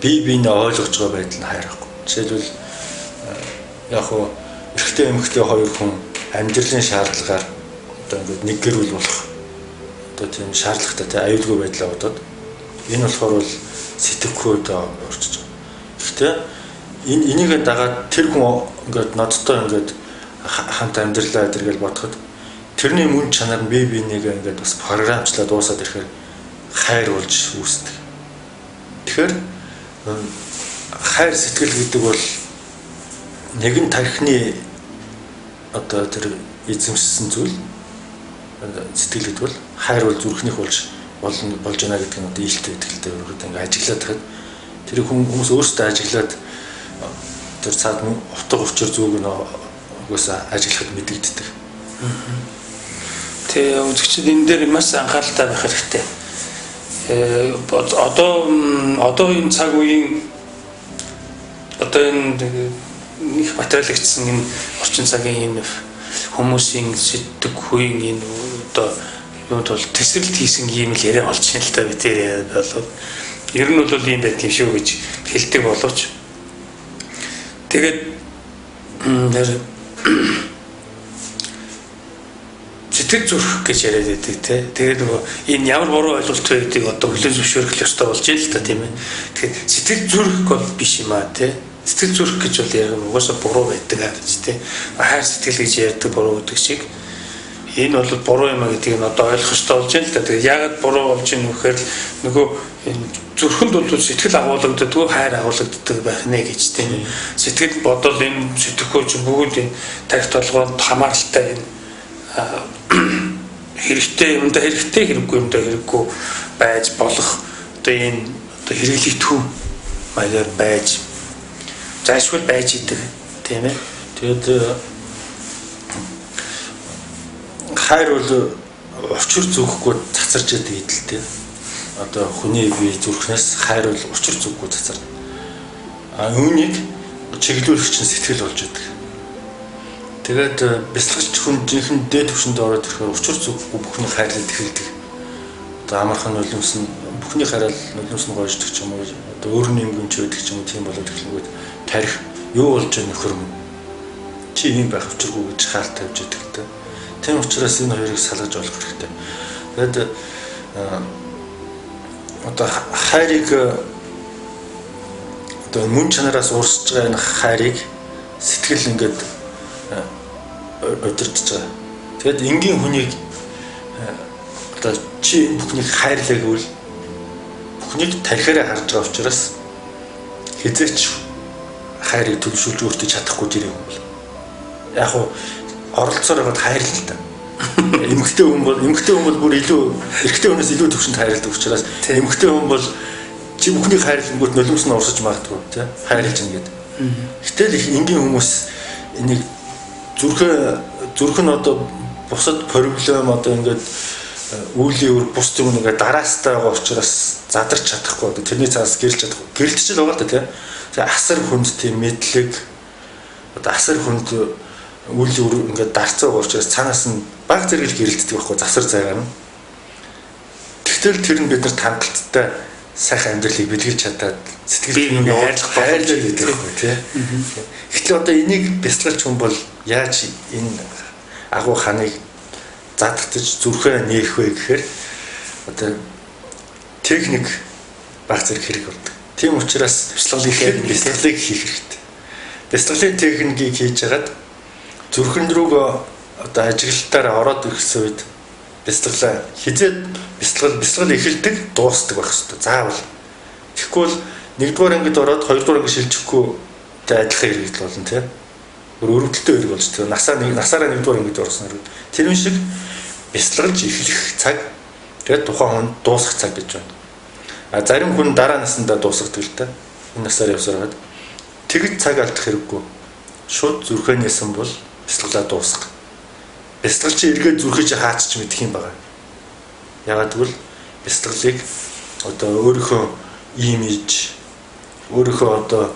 Speaker 1: бие биенээ ойлгож байгаа байдал нь хайр ахгүй. Жишээлбэл яг хоо эрэгтэй эмэгтэй хоёр хүн амьдралын шаардлагаар одоо ингээд нэг гэр бүл болох одоо тийм шаардлагатай тий аюулгүй байдлаа бодоод энэ болохоор бол сэтгэхүйд орчиж байгаа. Гэхдээ энийг дагаад тэр хүн ингээд ноцтой ингээд хамт амьдралаа тэргээл бодоход тэрний мөн чанар нь бие биенийг ингээд бас програмчлаад дуусаад ирэхээр хайр болж үүсдэг. Тэгэхээр хайр сэтгэл гэдэг бол нэгэн тархины одоо тэр эзэмшсэн зүйл сэтгэл гэдэг бол хайр бол зүрхнийх болж байна гэдэг нь одоо ийштэй итгэлтэй өөрөөр ингээд ажиглаад тахад тэр хүмүүс өөрсдөө ажиглаад тэр цаад утга учир зүг нь угаасаа ажиглахад мэдэгддэг. Тэгээ үзэгчид энэ дээр маш анхааралтай байх хэрэгтэй. Одоо энэ цаг үеийн одоо энэ их материалэгдсэн энэ орчин цагийн энэ хүмүүсийн сэтгэхүйн энэ одоо юунд бол тесрэлт хийсэн юм л яриа болж байна л та бид яриад болов. Ер нь бол ийм байх юм шүү гэж хэлдэг боловч тэгээд сэтгэл зүрх гэж яриад байдаг тий. Тэгээд нөгөө энэ ямар буруу ойлголт байдгийг одоо хүлээн зөвшөөрөх ёстой болж байна л та тийм ээ. Тэгэхээр сэтгэл зүрх бол биш юм аа тий. Сэтгэл зүрх гэж бол яг угаасаа буруу байдаг гэж тий. Хайр сэтгэл гэж ярьдаг буруу гэдэг шиг энэ бол буруу юм а гэдгийг нь одоо ойлгох ёстой болж байна л да. Тэгээд яагаад буруу болж байна вэ гэхээр нөгөө зүрхэнд бол сэтгэл агуулгаддаг, хайр агуулгаддаг байх нэ гэж тий. Сэтгэл бодол энэ сэтгэхүйч бүгд энэ тарих толгойд хамааралтай энэ хэрэгтэй юмдаа хэрэгтэй хэрэггүй юмдаа хэрэггүй байж болох одоо энэ одоо хэрэглэх төв маягаар байж зайлшгүй байж идэг тийм ээ.
Speaker 2: Тэгээд хайр бол учир зүгхгүй цацарч яадаг идэлтэй. Одоо хүний бие зүрхнээс хайр бол учир зүггүй цацарна. Үүнийг чиглүүлэгч нь сэтгэл болж идэг. Тэгээд бясалгач хүн жинхэнэ дээд түвшинд ороод ирэхээр учир зүггүй бүхний хайрлал тэхэлдэг. Одоо амархан нулимс нь бүхний хайрал нулимс нь гоождаг ч юм уу. Одоо өөр нэмгэн ч байдаг ч юм уу тийм болоод эхлэнгүүт тарих юу болж байгаа нөхөр мөн. Чи юм байх учиргүй гэж хаалт тавьж идэг те. Тийм учраас энэ хоёрыг салгаж олох хэрэгтэй. Тэгээд одоо хайрыг одоо мөн чанараас урсж байгаа энэ хайрыг сэтгэл ингээд удирдах байгаа. Тэгэд энгийн хүнийг одоо чи бүхнийг хайрлаа гэвэл бүхнийг тарихаараа харж байгаа учраас хизээч хайрыг төлөвшүүлж өөртөө чадахгүй жирийн хүн бол. Яг хуу оролцоор байгаад хайрлаа л та. Эмэгтэй хүн бол бүр илүү эрэгтэй хүнээс илүү төвшөнд хайрладаг учраас эмэгтэй хүн бол чи бүхнийг хайрлангууд нулимс нь урсаж магадгүй тий хайрлаж гин гэдэг. Гэтэл их энгийн хүмүүс энийг зүрх нь одоо бусад проблем одоо ингээд үүлийн үр бус юм ингээд дараастай байгаа учраас задарч чадахгүй одоо тэрний цаас гэрэлж чадахгүй. Гэрэлтч л байгаа та тий. Тэгээ асар хүнд тийм мэдлэг одоо асар хүнд үүлийн үр ингээд дарцаа байгаа учраас цаанаас нь баг зэрэг гэрэлтдэг байхгүй завсар зайгаа нь. Тэгтэл тэр нь бид нарт хангалттай сайхан амьдралыг бэлгэлж чадаад сэтгэл зүйн хайрлах байдаг байхгүй тий. Гэтэл одоо энийг бясалгалч хүн бол яаж энэ агуу ханыг задтаж зүрхээ нээх вэ гэхээр одоо техник баг зэрэг хэрэг болдог. Тийм учраас бясалгалыг хийх хэрэгтэй. Бясалгалын техникийг хийж хагаад зүрхэн рүүгээ одоо ажиглалтаар ороод ирсэн үед бясалгалаа хизээд бясалгал эхэлдэг дуусдаг байх хэрэгтэй. Заавал. Тэгэхгүй бол 1-р ангид ороод 2-р ангид шилжихгүй тэ адилхан хэрэгэл болно тийм. Өрөвдөлтөө хэрэг болж тийм. Насаараа 1-р ангид орсноор тэрэн шиг бясалгалж эхлэх цаг тэгээд тухайн хүн дуусах цаг гэж байна. Зарим хүн дараа насндаа дуусгадаг л та. Энэ насаар явсараад тэгж цаг алдах хэрэггүй. Шууд зүрхээ нээсэн бол бясалгалаа дуусгах. Бясалгалч эргээд зүрхээ хаачч мэдэх юм байна. Ягаад гэвэл бясалгалыг одоо өөрийнхөө имиж өөрийнхөө одоо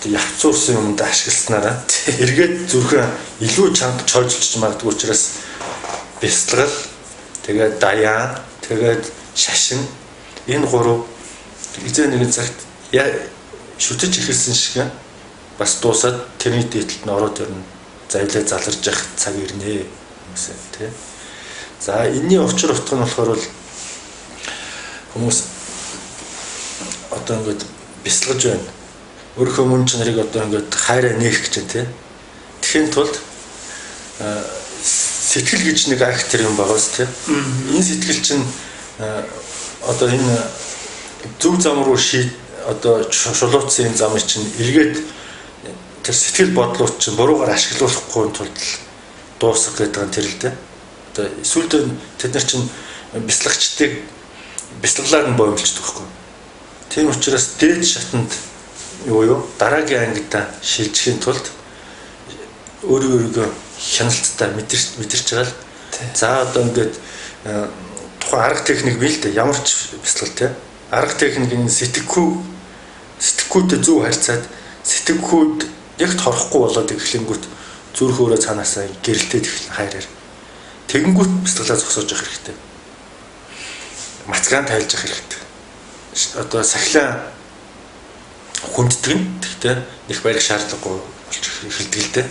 Speaker 2: явцуурсан юмд ашигласнараа эргээд зүрхээ илүү чамд чойжлж магадгүй учраас бясалгал тэгээд даяан тэгээд шашин энэ гурав эзэн нэгэн цагт шүтэж эхэлсэн шиг бас дуусаад тэрний дээдлэлд нь ороод ирнэ. Завлаа заларж явах цаг ирнэ гэсэн тий. За энэний учир утга нь болохоор бол хүмүүс одоо ингээд бясалгаж байна. Өөрийнхөө мөн чанарыг одоо ингээд хайраа нээх гэж байна тий. Тэхийн тулд сэтгэл гэж нэг актер юм байгаас тий. Энэ сэтгэл чинь одоо энэ зөв зам руу одоо шулуутсан зам чинь эргээд тэр сэтгэл бодлууд чинь буруугаар ашиглуулахгүй тулд дуусах гэдэг нь тэр л дээ. Одоо эсвэл тэд нар чинь бясалгачдыг бясалгалаар нь боомлчдаг байхгүй. Тийм учраас дээд шатанд юу дараагийн ангидаа шилжихийн тулд өөрийгөө хяналттай мэдэрч байгаа л. За одоо ингээд тухайн арга техник бий л дээ. Ямар ч бясалгал те. Арга техникийн сэтгхүүтэй зөв харьцаад сэтгхүүд ягт хорохгүй болоод эхлэнгүүт зүрх өөрөө цаанаасаа гэрэлтээд эхлэн хайраар. Тэгэнгүүт бясалгалаа зогсоож явах хэрэгтэй. Мацгаан тайлж явах хэрэгтэй. Одоо сахилаа хүнддэг нь гэхдээ их барих шаардлагагүй болж эхэлдэг л дээ.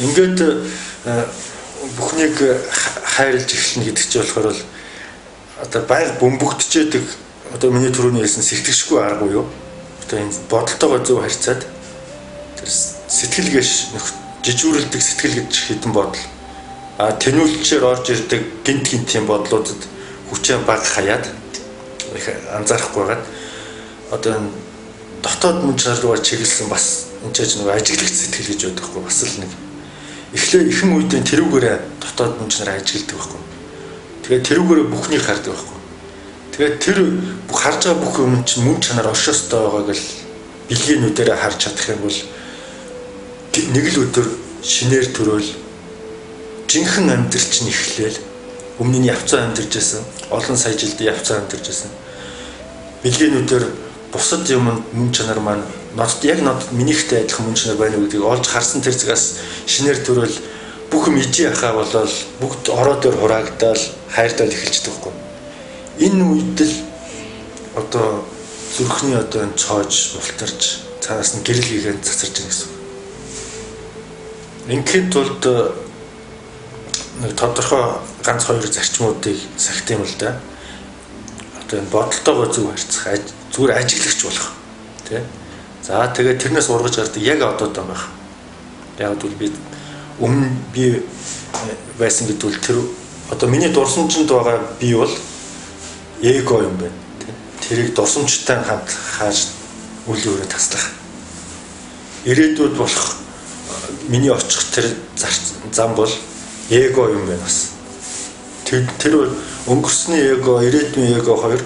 Speaker 2: Ингээд бүхнийг хайрлж эхэлнэ гэдэг чинь болохоор л одоо байнга бөмбөгдөж одоо миний түрүүний хэлсэн сэтгэшгүй аргагүй юу? Одоо энэ бодолтойгоо зөв харьцаад тэр сэтгэлгээш жижүүрэлдэг сэтгэл гэж хэдэн бодол. Тэнүүлчээр орж ирдэг гинтийн бодлуудад хүчээ баг хаяад их анзаарахгүй байгаад одоо энэ дотоод мөн чанар руу чиглэсэн бас энэ ч нэг ажиглагч сэтгэл гэж байдаг хгүй бас л нэг эхлээ ихэн үедээ тэрүүгээрээ дотоод мөн чанар ажигладаг байхгүй. Тэгээд тэрүүгээрээ бүхнийг хардаг байхгүй. Тэгээд тэр бүх харж байгаа бүх юм чинь мөн чанар оршоостой байгааг л бэлгээнүүдээр харж чадах юм бол нэг л өдөр шинээр төрөөл жинхэнэ амьдрал чинь эхлээл өмнө нь явцаа амьдарч байсан олон сая жилдээ явцаа амьдарч байсан бэлгээнүүдээр бусад юм мөн чанар маань яг минийхтэй адилхан мөн чанар байна уу гэдгийг олж харсан тэр цагаас шинээр төрөөл бүх юм ижи яхаа болол бүгд ороо дээр хураагдал хайртал эхэлждэг байхгүй. Энэ үед л одоо зүрхний одоо цоож мултарч цаанаас нь гэрэл хийгээд цацарч байгаа гэсэн. Ингээд тулд нэг тодорхой ганц хоёр зарчмуудыг сахих юм л да. Одоо энэ бодолтойгоо зөв харьцах, зүгээр ажиглагч болох тий. За тэгээд тэрнээс ургаж гардаг яг одоо байх. Яг бол би өмнө би байсан гэдэг бол тэр одоо миний дурсамжинд байгаа би бол эго юм байна. Тэрийг дурсамжтай хамт хааж үл өөрө таслах. Ирээдүйд болох миний очих тэр зам бол эго юм байна бас. Тэр өнгөрсний эго, ирээдүйн эго хоёр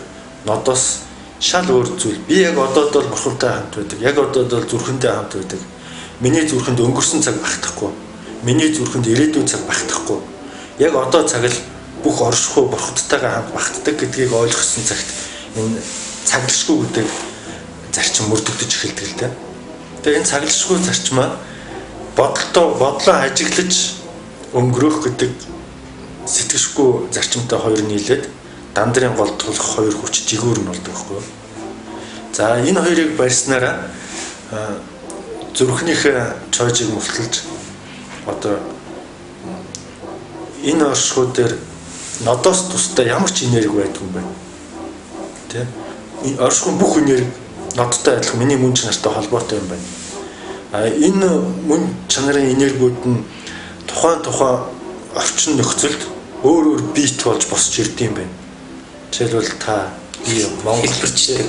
Speaker 2: нодоос шал өөр зүйл. Би яг одоод бол бурхантай хамт байдаг. Яг одоод бол зүрхэндээ хамт байдаг. Миний зүрхэнд өнгөрсөн цаг багтахгүй. Миний зүрхэнд ирээдүйн цаг багтахгүй. Яг одоо цаг л бүх оршихуй бурхадтайгаа хамт багтдаг гэдгийг ойлгосон цагт энэ цаглшгүй гэдэг зарчим мөрдөгдөж эхэлдэг л дээ. Тэгээ энэ цаглшгүй зарчмаа бодлоо ажиглаж өнгөрөх гэдэг сэтгэшгүй зарчимтай хоёр нийлээд дандрын гол тулах хоёр хүч жигүүр нь болдог байхгүй юу. За энэ хоёрыг барьснараа зүрхнийхээ чойжийг мулталж одоо энэ оршихуй дээр нодоос тустай ямар ч энерги байдгүй юм байна. Тэ? Энэ оршихуй бүх энерги нодтой адилхан миний мөн чанартай холбоотой юм байна. Энэ мөн чанарын энергиуд нь тухайн орчин нөхцөлд өөр биет болж босч ирдэм байна. Жишээлбэл та би монголчдаг.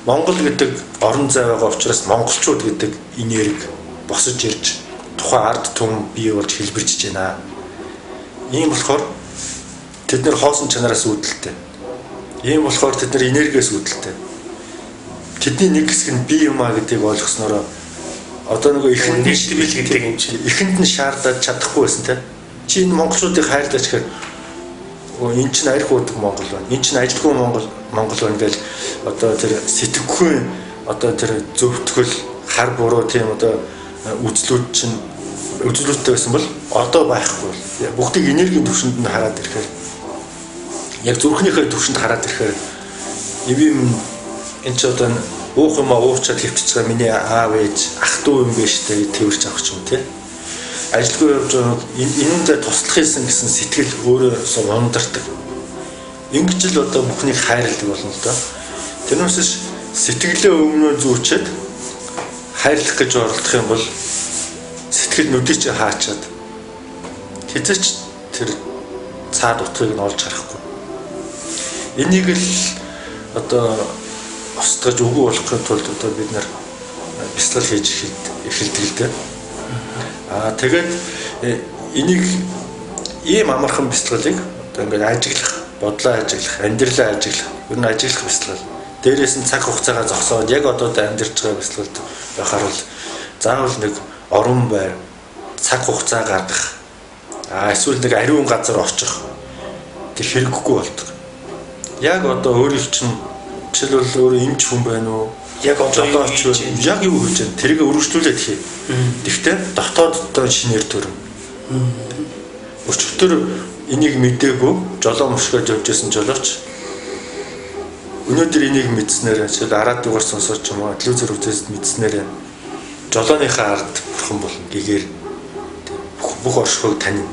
Speaker 2: Монгол гэдэг орон зай байгаа учраас монголчууд гэдэг энерги босож ирж тухайн ард түмэн бий болж хэлбэржж байна. Ийм болохоор тэд нэр хоосон чанараас үүдэлтэй. Ийм болохоор тэд нар энергиээс үүдэлтэй. Тэдний нэг хэсэг нь бие юмаа гэдгийг ойлгосноор одоо нөгөө ихэнд нийтлэл гэдэг юм чинь ихэнд нь шаардаад чадахгүй байсан те. Чи энэ монголчуудыг хайрлаач гэхээр энэ чинь арх уудаг Монгол байна. Энэ чинь ажилгүй Монгол байна гэж одоо тэр сэтгэхгүй одоо тэр зөвтгөл хар буруу тийм одоо үзлүүдтэй байсан бол одоо байхгүй бол бүгдийг энергийн түвшинд нь хараад ирэхээр яг зүрхнийхээ түвшинд хараад ирэхээр эвэм энэ ч одоо уух юм уучаад хөвчж байгаа миний аав ээж ах トゥ юм биш тэ тэрч авах юм тий. Ажилгүй явж байгаа энэндээ туслах хийсэн гэсэн сэтгэл өөрөө ундардаг. Ингэж л одоо бүхнийг хайрладаг болно л доо. Тэрнээс сэтгэлээ өмнөө зүүчээд хайрлах гэж оролдох юм бол сэтгэл нүдийг чи хаачаад хэзээч тэр цаад утгыг нь олж харахгүй. Энийг л одоо устгаж үгүй болохын тулд одоо бид нар бяцлал хийж эхэлдэг л дээ. Тэгээд энийг ийм амархан бяцлагыг одоо ингээд ажиглах, бодлоо ажиглах, амьдралаа ажиглах, ер нь ажиглах бяцлал. Дээрээс нь цаг хугацаагаа зогсоод яг одоо амьдарч байгаа бяцлагд байхаар бол заавал нэг орон байр, цаг хугацаа гаргах, эсвэл нэг ариун газар очих тэр хэрэггүй болдог. Яг одоо өөрийнх чинь жишээлбэл өөрөө эмч хүн байна уу? Яг одоо яг юу хийж байна? Тэрийг өргөжлүүлээд хий. Тэгвэл дотооддоо шинээр төрөв. Өчигдөр энийг мэдээгүй жолоо мөшгөж явж байсан жолооч өнөөдөр энийг мэдснээр жишээл араад дугаар сонсож юм уу телевизээр үзээд мэдснээр жолооныхаа ард бурхан болно гэгээр бүх оршихуйг тань.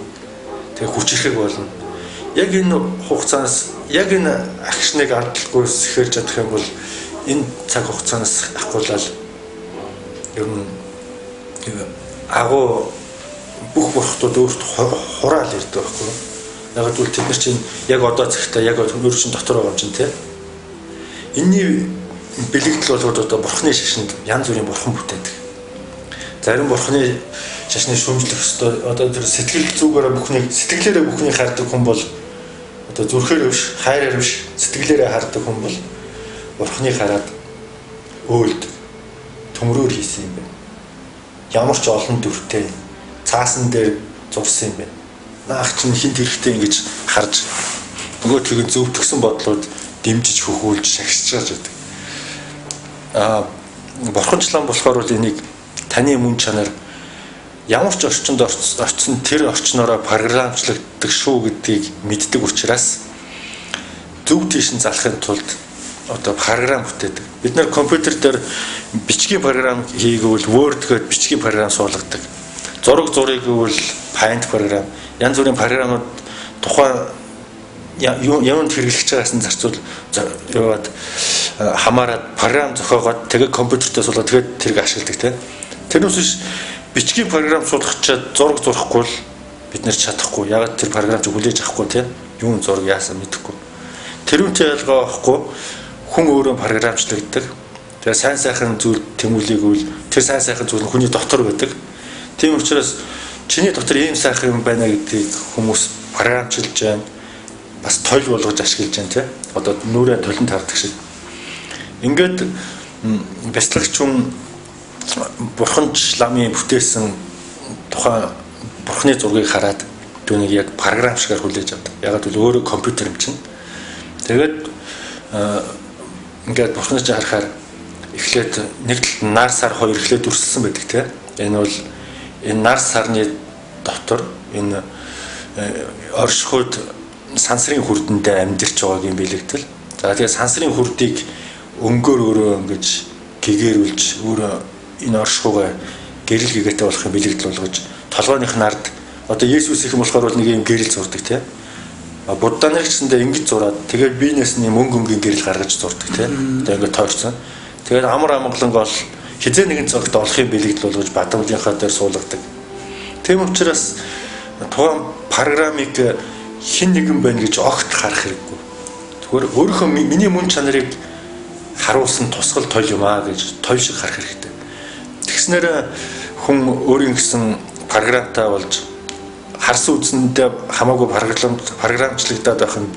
Speaker 2: Тэгээ хүчрэхэг болно. Яг энэ хугацаанаас яг энэ агшныг алдалгүй сэхэлж чадах юм бол энэ цаг хугацаанаас ахгуулаад ер нь агуу бүх бурхтууд өөрт хураал ирдэг байхгүй. Яг л тэд нар чинь яг одоо цагтаа яг өөр чинь дотор байгаа юм чинь тий. Энийний бэлэгдэл болгоод одоо бурхны шашинд янз бүрийн бурхан бүтээдэг. Зарим бурхны шашны шүүмжлэх ёстой одоо тэр сэтгэл зүгээрээ сэтгэлээрээ бүхнийг хардаг хүн бол одоо зүрхээрээ биш, хайраар биш, сэтгэлээрээ хардаг хүн бол бурхныг хараад өөлд төмрөөр хийсэн юм байна. Ямар ч олон дүртэй цаасан дээр зурсан юм байна. Наах чинь хинт хэрэгтэй ингэж харж нөгөө тийг зөвтгсөн бодлоод дэмжиж хөхүүлж шагшиж байгаа гэдэг. Бурханчлан болохоор бол энийг таны мөн чанар ямар ч орчинд очсон тэр орчноороо програмчлагддаг шүү гэдгийг мэддэг учраас зөв тийш нь залахын тулд одоо програм бүтээдэг. Бид нэр компьютер дээр бичгийн програм хийгээвэл Word гээд бичгийн програм суулгадаг. Зургийг гэвэл Paint програм, янз бүрийн програмууд тухайн юмд хэрэглэж байгаас нь зарцуул яваад хамаарад програм зохиогоод тэгээ компьютертэй суулгаад тэгээд тэрийг ашигладаг тийм. Тэрнээс биш бичгийн програм суулгачаад зураг зурхгүй л бид нэр чадахгүй. Яг тэр програм ч хүлээж авахгүй тийм. Юун зураг яасан мэдэхгүй. Тэрүүнтэй ялгаа авахгүй хүн өөрөө програмчлагддаг. Тэгээ сайн сайхан зүйл тэмүүлгийг үл тэр сайн сайхан зүйл нь хүний дотор байдаг. Тийм учраас чиний дотор ийм сайхан юм байна гэдгийг хүмүүс програмчилж байна. Бас тойл болгож ашиглаж байна тийм. Одоо нүрээ толон таардаг шиг. Ингээд бяцлагч хүн бурханч ламын бүтээсэн тухайн бурхны зургийг хараад түүнийг яг програм шигээр хүлээж авдаг. Ягаад гэвэл өөрөө компьютер юм чинь. Тэгээд ингээд бурхныг харахаар эхлээд нэг талд нар сар хоёр эхлээд үрсэлсэн байдаг тийм. Энэ бол энэ нар сарны дотор энэ оршихуйд сансрын хүрдэндээ амьдарч байгаагийн бэлэгдэл. За тэгээд сансрын хүрдийг өнгөөр өөрөө ингэж гэгэрүүлж өөрөө энэ оршихуйгаа гэрэл гэгээтэй болохын бэлэгдэл болгож толгойных нард одоо Есүс их юм болохоор бол нэг юм гэрэл зурдаг тийм. Будда нар гэсэндээ ингэж зураад тэгээд биенээс нь мөнгө гэрэл гаргаж зурдаг тийм. Тэгээд ингээд тойрсон. Тэгээд амар амгаланг бол хизээ нэгэн цагт олохын бэлэгдэл болгож бадамжийнхаа дээр суулгадаг. Тийм учраас тухайн програмыг хин нэгэн байна гэж огт харах хэрэггүй. Зүгээр өөрийнхөө миний мөн чанарыг харуулсан тусгал тойл юм аа гэж тойл шиг харах хэрэгтэй. Тэгснээр хүн өөрийн гэсэн програмтай болж харсан үдсэндээ хамаагүй програмчлагдаад байх нь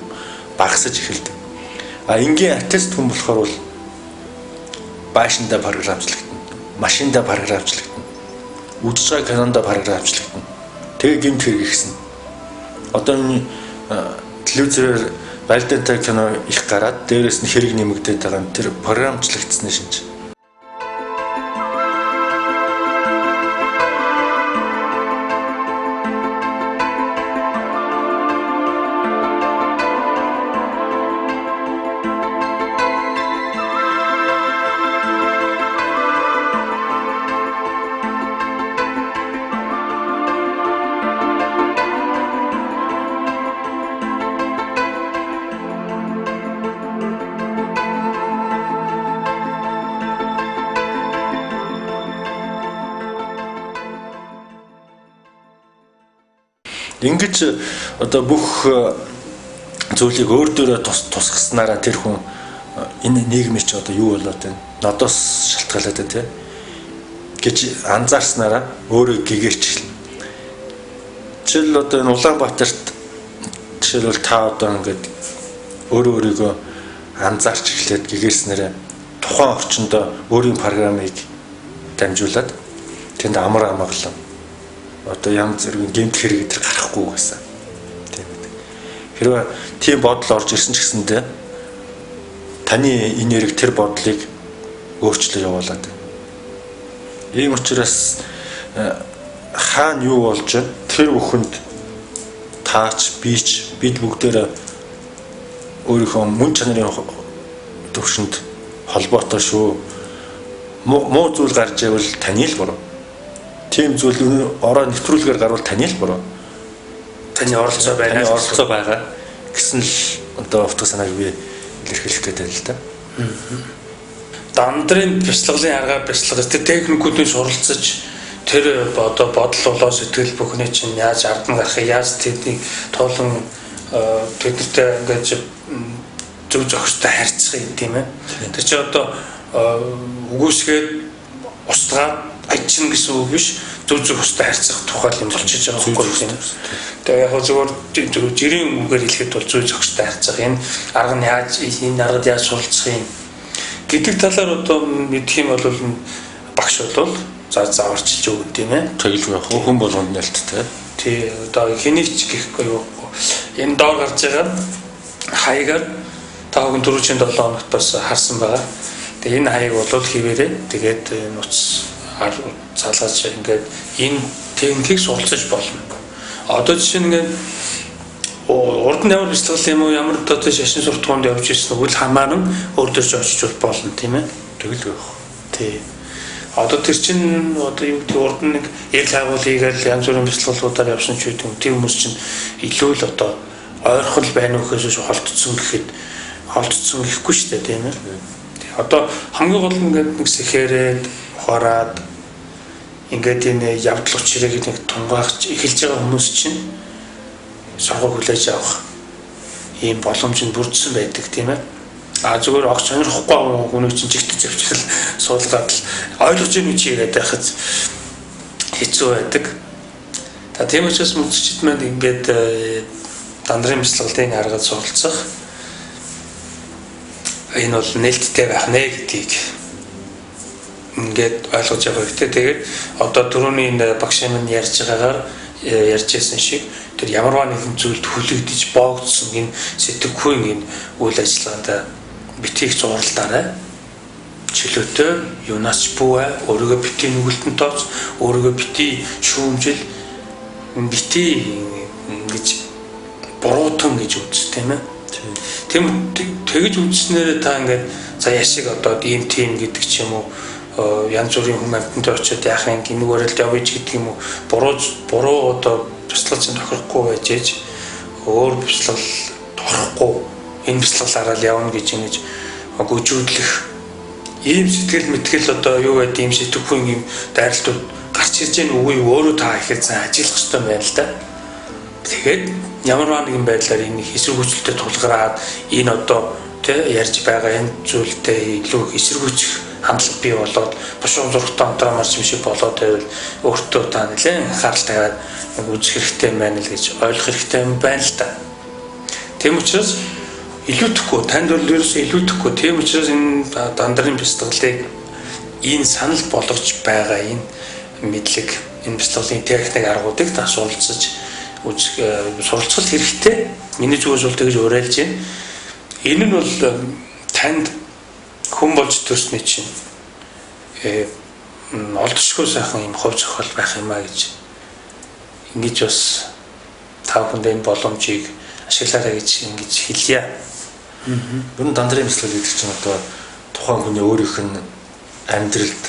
Speaker 2: багасж эхэлдэг. Энгийн артист хүн болохоор бол баашинда програмчлагдана, машинда програмчлагдана, үдж байгаа кинонда програмчлагдана. Тэгээ гэмт хэрэг ихсэн. Одоо энэ телевизээр байлдаантай кино их гараад дээрээс нь хэрэг нэмэгдээд байгаа нь тэр програмчлагдсны шинж. Ингэж одоо бүх зүйлийг өөр дөрөө тусгаснараа тэр хүн энэ нийгмийн ч одоо юу болоод байна? Нодоос шалтгаалаад байна тийм гэж анзаарснараа өөрөө гэгэрч. Жишээл одоо энэ Улаанбаатарт жишээлбэл та одоо ингээд өөрийгөө анзаарч эхлээд гэгэрснээрээ тухайн орчиндөө өөрийн програмыг дамжуулаад тэнд амар амгалан одоо янз бүрийн гэмт хэрэг дээр гарахгүй байсан. Тийм үү. Хэрвээ тийм бодол орж ирсэн ч гэсэндээ таны энерги тэр бодлыг өөрчлөө явуулаад. Ийм учраас хаана юу болж тэр бүхэнд таач бич бид бүгдээр өөрийнхөө мөн чанарын төвшөнд холбоотой шүү. Муу зүйл гарч ивэл таны л буруу. Тийм зүйл ороо нэвтрүүлгээр гарвал таны л буруу.
Speaker 1: таны оролцоо
Speaker 2: таны
Speaker 1: байна.
Speaker 2: оролцоо байгаа гэсэн л одоо утга санааг би илэрхийлэх гэдэг л да.
Speaker 1: Дандрын бяцлаглалын аргаар бяцлах тэр техникүүдээс оролцож тэр одоо бодол болоо сэтгэл бүхний чинь яаж ардан гарах яаж тэднийг тоолон тэднэртэй ингэж зөв зохистой харьцах юм тийм ээ. Тэр чи одоо үгүйсгээд устгаад ажин гэсэн үг биш зөв зохистой харьцах тухай юм болчихж байгаа байхгүй юм. Тэгээ яг зөвхөн жирийн үгээр хэлэхэд бол зөв зохистой харьцах энэ арга нь яаж энэ аргад яаж суралцах юм гэдэг талаар одоо мэдэх юм бол багш бол зааварчилж өгд юм ээ.
Speaker 2: Тэгэлгүй яг хүн болгонд нэлттэй.
Speaker 1: Тий одоо хэнийч гэхгүй юу. Энэ доор гарч байгаа хаягаар та бүхэн 4-7 хоногт бас харсан байгаа. Тэгээ энэ хаяг бол хിവэрээ тэгээд нуц цаалгаж ингээд энэ техникийг суралцаж болно. Одоо жишээ нь ингээд урд нь ямар бяцлал юм уу ямар одоо шашин суртахуунд явж ирсэн үл хамааран өөртөөч очиж болно тийм ээ.
Speaker 2: Тэгэлгүй яг.
Speaker 1: Тий. Одоо тэр чинь одоо юу гэдэг урд нь нэг ил хайгуул хийгээл янз бүрийн бяцлаглуудаар явсан ч үгүй тийм хүмүүс чинь илүү л одоо ойрхол байна уу гэхээс холдсон гэхгүй шүү дээ тийм ээ. Одоо хамгийн гол нь ингээд нэг сэхээрээд ухаарад ингээд энэ явдал учрыг нэг тунгаахч эхэлж байгаа хүмүүс чинь сургууль хүлээж авах ийм боломж нь бүрдсэн байдаг тийм ээ. Зүгээр огт сонирхгүй хүн чинь чигт завчрал суулгаад л ойлгож ийн үчи яриад байхад хэцүү байдаг. За тийм учраас мөччд маань ингээд дандрын бяцлаглалын аргад суралцах энэ бол нээлттэй байх нэ гэдгийг ингээд ойлгож байгаа хэрэгтэй. Тэгээд одоо түрүүний энэ багш минь ярьж байгаагаар ярьжсэн шиг тэр ямарваа нэгэн зүйлд хүлэгдэж боогдсон энэ сэтгэхүйн энэ үйл ажиллагаанд битгий зурлаарай. Чөлөөтэй юунаас бүү өөрийгөө битгий нүгэлтэн тооц өөрийгөө битгий шүүмжил битгий ингэж буруутан гэж үз тийм ээ. Тийм тэгж үзснээр та ингээд за яшиг одоо ийм тим гэдэг ч юм уу янз бүрийн хүн амьтанд очиод яах юм гинүүрэлд явж гэдэг юм уу буруу одоо бяцлагч тохирохгүй байж ээж өөр бяцлал тохирохгүй энэ бяцлаглаараа л явна гэж ингэж гүйжүүлэх ийм сэтгэл мэтгэл одоо юу гэдэг ийм сэтгэхүйн ийм дайралтууд гарч ирж байгаа үгүй өөрөө та ихэд сайн ажиллах хэрэгтэй байна л да. Тэгээд ямар нэгэн байдлаар энэ эсэргүүцэлтэд тулгараад энэ одоо тэ ярьж байгаа энэ зүйлтэй илүү эсэргүүцэх хандлага бий болоод бушуун зургтай онтроо марч юм шиг болоод байвал өөртөө та нэлээд анхаарал тавиад үзэх хэрэгтэй байна л гэж ойлгох хэрэгтэй юм байна л да. Тийм учраас илүүтэхгүй танд бол ерөөсөө илүүтэхгүй. Тийм учраас энэ дандрын бяцлаглалыг энэ санал болгож байгаа энэ мэдлэг энэ бяцлаглалын техник аргуудыг та суралцаж суралцах хэрэгтэй. Миний зүгээс бол тэгж уриалж байна. Энэ нь бол танд хүн болж төрсний чинь олдшгүй сайхан юм хувь зохиол байх юм а гэж ингэж бас та бүхэнд энэ боломжийг ашиглаарай гэж ингэж хэлье.
Speaker 2: Ер нь дандрын бяцлал гэдэг чинь одоо тухайн хүний өөрийнх нь амьдралд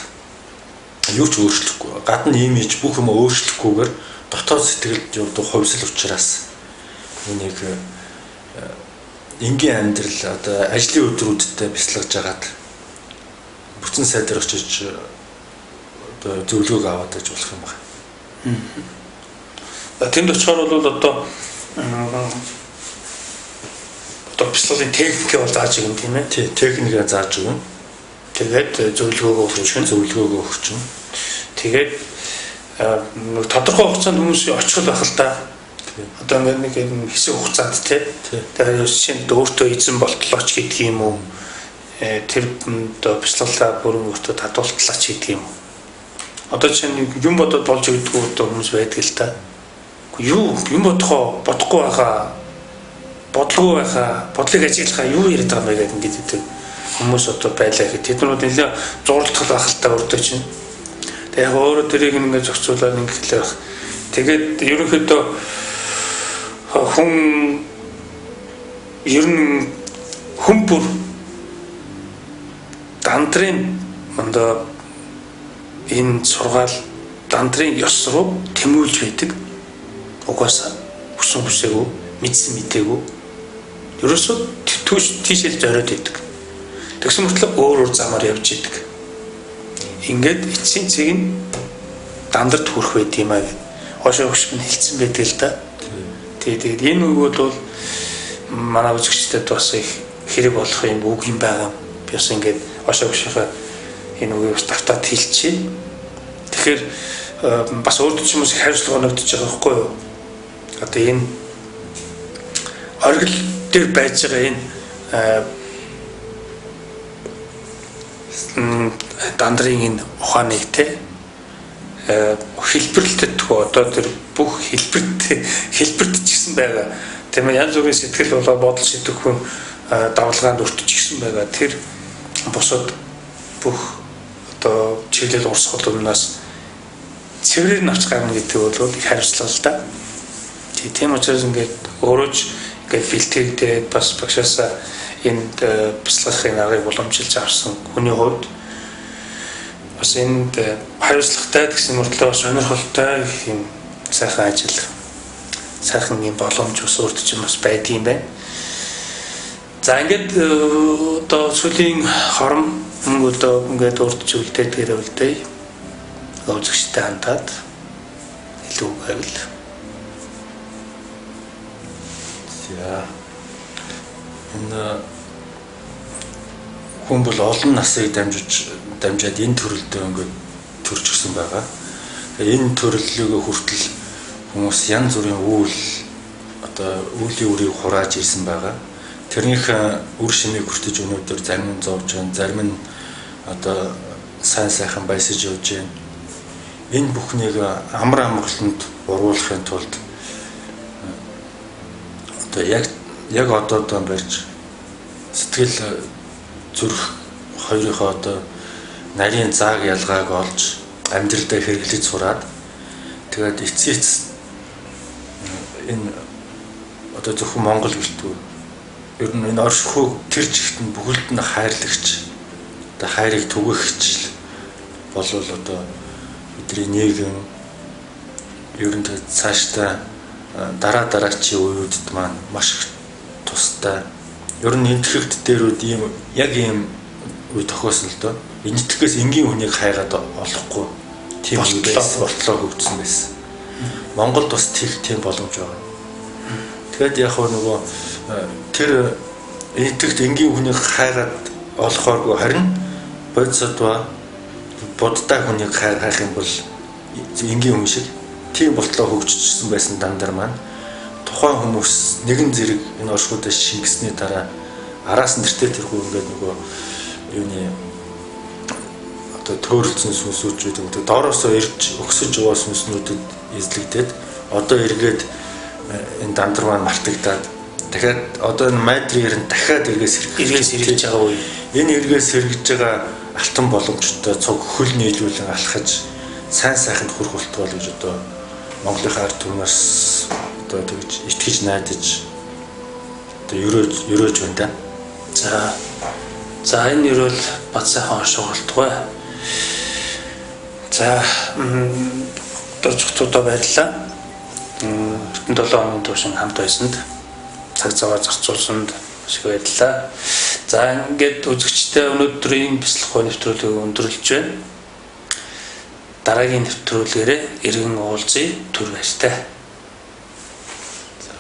Speaker 2: юу ч өөрчлөхгүй гадна имиж бүх юм өөрчлөхгүйгээр дотоод сэтгэлд юу хувьсэл учраас энийг энгийн амьдрал одоо ажлын өдрүүдэд бяцлагж агаад бүтэн сайдэр очиж одоо зөвлөгөөг аваад гэж болох юм байна.
Speaker 1: Тэнд очихоор бол одоо бяцлаглалын техникийг бол зааж өгнө тийм ээ.
Speaker 2: Тий, техникийг зааж өгнө.
Speaker 1: Тэгээд зөвлөгөөгөө өгч. Тэгээд тодорхой хугацаанд хүмүүс очих байх л да. Одоо нэг хэсэг хугацаанд тий. Тэгээд шинэ өөртөө эзэн болтлооч гэдэг юм уу? Тэр одоо бяцлаглалаа бүрэн өөртөө татуултлаач гэдэг юм уу? Одоо чинь юм бодоод болж өгдөг хүмүүс байдаг л да. Юу юм бодохгүй байхаа бодлого байхаа бодлыг ажиглахаа юу яриад байгаа юм бэ гэдэг хүмүүс одоо байлаа гэхэд тэднүүд нэлээ зурлах байх л та өөртөө чинь. Тэгээ яг өөрөө тэрийг ингээд зохицуулаад ингээд хэлэх. Тэгээд ерөнхийдөө хүн ер нь хүн бүр дандрын одоо энэ сургаал дандрын ёс руу тэмүүлж байдаг. Угаасаа хүч хүссэн хүсээгүй, мэдсэн мэдээгүй. Ерөөсөө тийшэл зориод идэг. Тэгсэн мэтлээ өөр замаар явж идэг. Ингээд эцсийн цэг нь дандарт хүрэх байт юм аа. Хошоо хөшг нь хэлсэн байдаг л да. Тэгээд энэ үг бол манай үзэгчдэд бас их хэрэг болох юм үг юм байгаа. Би бас ингээд хошоо хөшгийнхаа энэ үгийг бас давтаад хэлчихье. Тэгэхээр бас өөрөөр ч юм уу хариуцлага оногдож байгаа байхгүй юу? Одоо энэ оргил дээр байж байгаа энэ дандрын энэ ухааныг те хэлбэрлэлтэд одоо тэр бүх хэлбэрт ч гэсэн байгаа. Тийм ээ, янз бүрийн сэтгэл болоо бодол сэтгэхүйн давлгаанд өртөж гисэн байгаа. Тэр босод бүх одоо чиглэл урсгал өмнөөс цэврээр нь авч гарна гэдэг бол их хариуцлага л да. Тийм учраас ингээд өөрөө ч ингээд бэлтгэгдээд бас багшаасаа энд бяцлахын аргыг уламжилж авсан хүний хувьд бас энд хариуцлагатай гэсэн мөртлөө сонирхолтой юм сайхан ажил, сайхан юм боломж ус өөрт чинь бас байдгийн байна. За ингээд одоо сүүлийн хором одоо ингээд урд зүйлтэй дээр үлдээ. Үзэгчтэй хандаад илүү байвал.
Speaker 2: За энэ хүн бол олон насыг дамжаад энэ төрөлдөө ингээд төрж гисэн байгаа. Энэ төрлөөгөө хүртэл хүмүүс янз бүрийн үлийн үрийг хурааж ирсэн байгаа. Тэрнийх үр шимийг хүртэж өнөөдөр зарим нь зовж байна, зарим нь одоо сайхан баясаж явж байна. Энэ бүхнийг амар амгаланд оруулахын тулд одоо яг одоо барьж сэтгэл зүрх хоёрынхоо одоо нарийн зааг ялгааг олж амьдралдаа хэрэглэж сураад тэгээд эцсийц энэ одоо зөвхөн Монгол гэлтгүй ер нь энэ оршихуйг тэр жигт нь бүгд нь хайрлагч одоо хайрыг түгээгч болвол одоо бидний нийгэм ер нь цаашдаа дараачийн үеүдд маань маш их тустай. Ер нь энтгэгд дээрүүд ийм үе тохиосон л доо. Энэтгэхээс энгийн хүнийг хайгаад олохгүй тийм болтлоо хөгжсөн байсан. Монголд бас тийм боломж байгаа. Тэгэд яг нөгөө тэр энэтгэгд энгийн хүнийг хайгаад олохооргүй харин бодисодва буддаа хүнийг хайх юм бол энгийн хүн шиг тийм болтлоо хөгжчихсэн байсан дандар маань тухайн хүмүүс нэгэн зэрэг энэ оршуудаас шингэсний дараа араас нь тэрхүү ингээд нөгөө юуны одоо төөрөлцсөн сүнсүүд гэдэг доороосоо ирж өгсөж байгаа сүнснүүдэд эзлэгдээд одоо эргээд энэ дандар маань мартагдаад дахиад одоо энэ майдрээр нь дахиад эргээс сэргэж байгаа үе. Энэ эргээс сэргэж байгаа алтан боломжтой цог хөл нийлүүлэн алхаж сайн сайханд хүрэх болтгоо гэж одоо Монголынхаа ард түмнээс одоо тэгж итгэж найдаж одоо өрөөж байна да. За энэ ерөөл бат сайхан оршуултгүй. За дөржигчдаа баярлалаа. 7 хоногийн турш хамт байсанд цаг цаваа зарцуулсанд их баярлалаа. За ингээд үзэгчтэй өнөөдрийн бяцлах нэвтрүүлгийг өндөрлөж байна. Дараагийн нэвтрүүлгээрээ иргэн уулзъя. Түр баяртай. За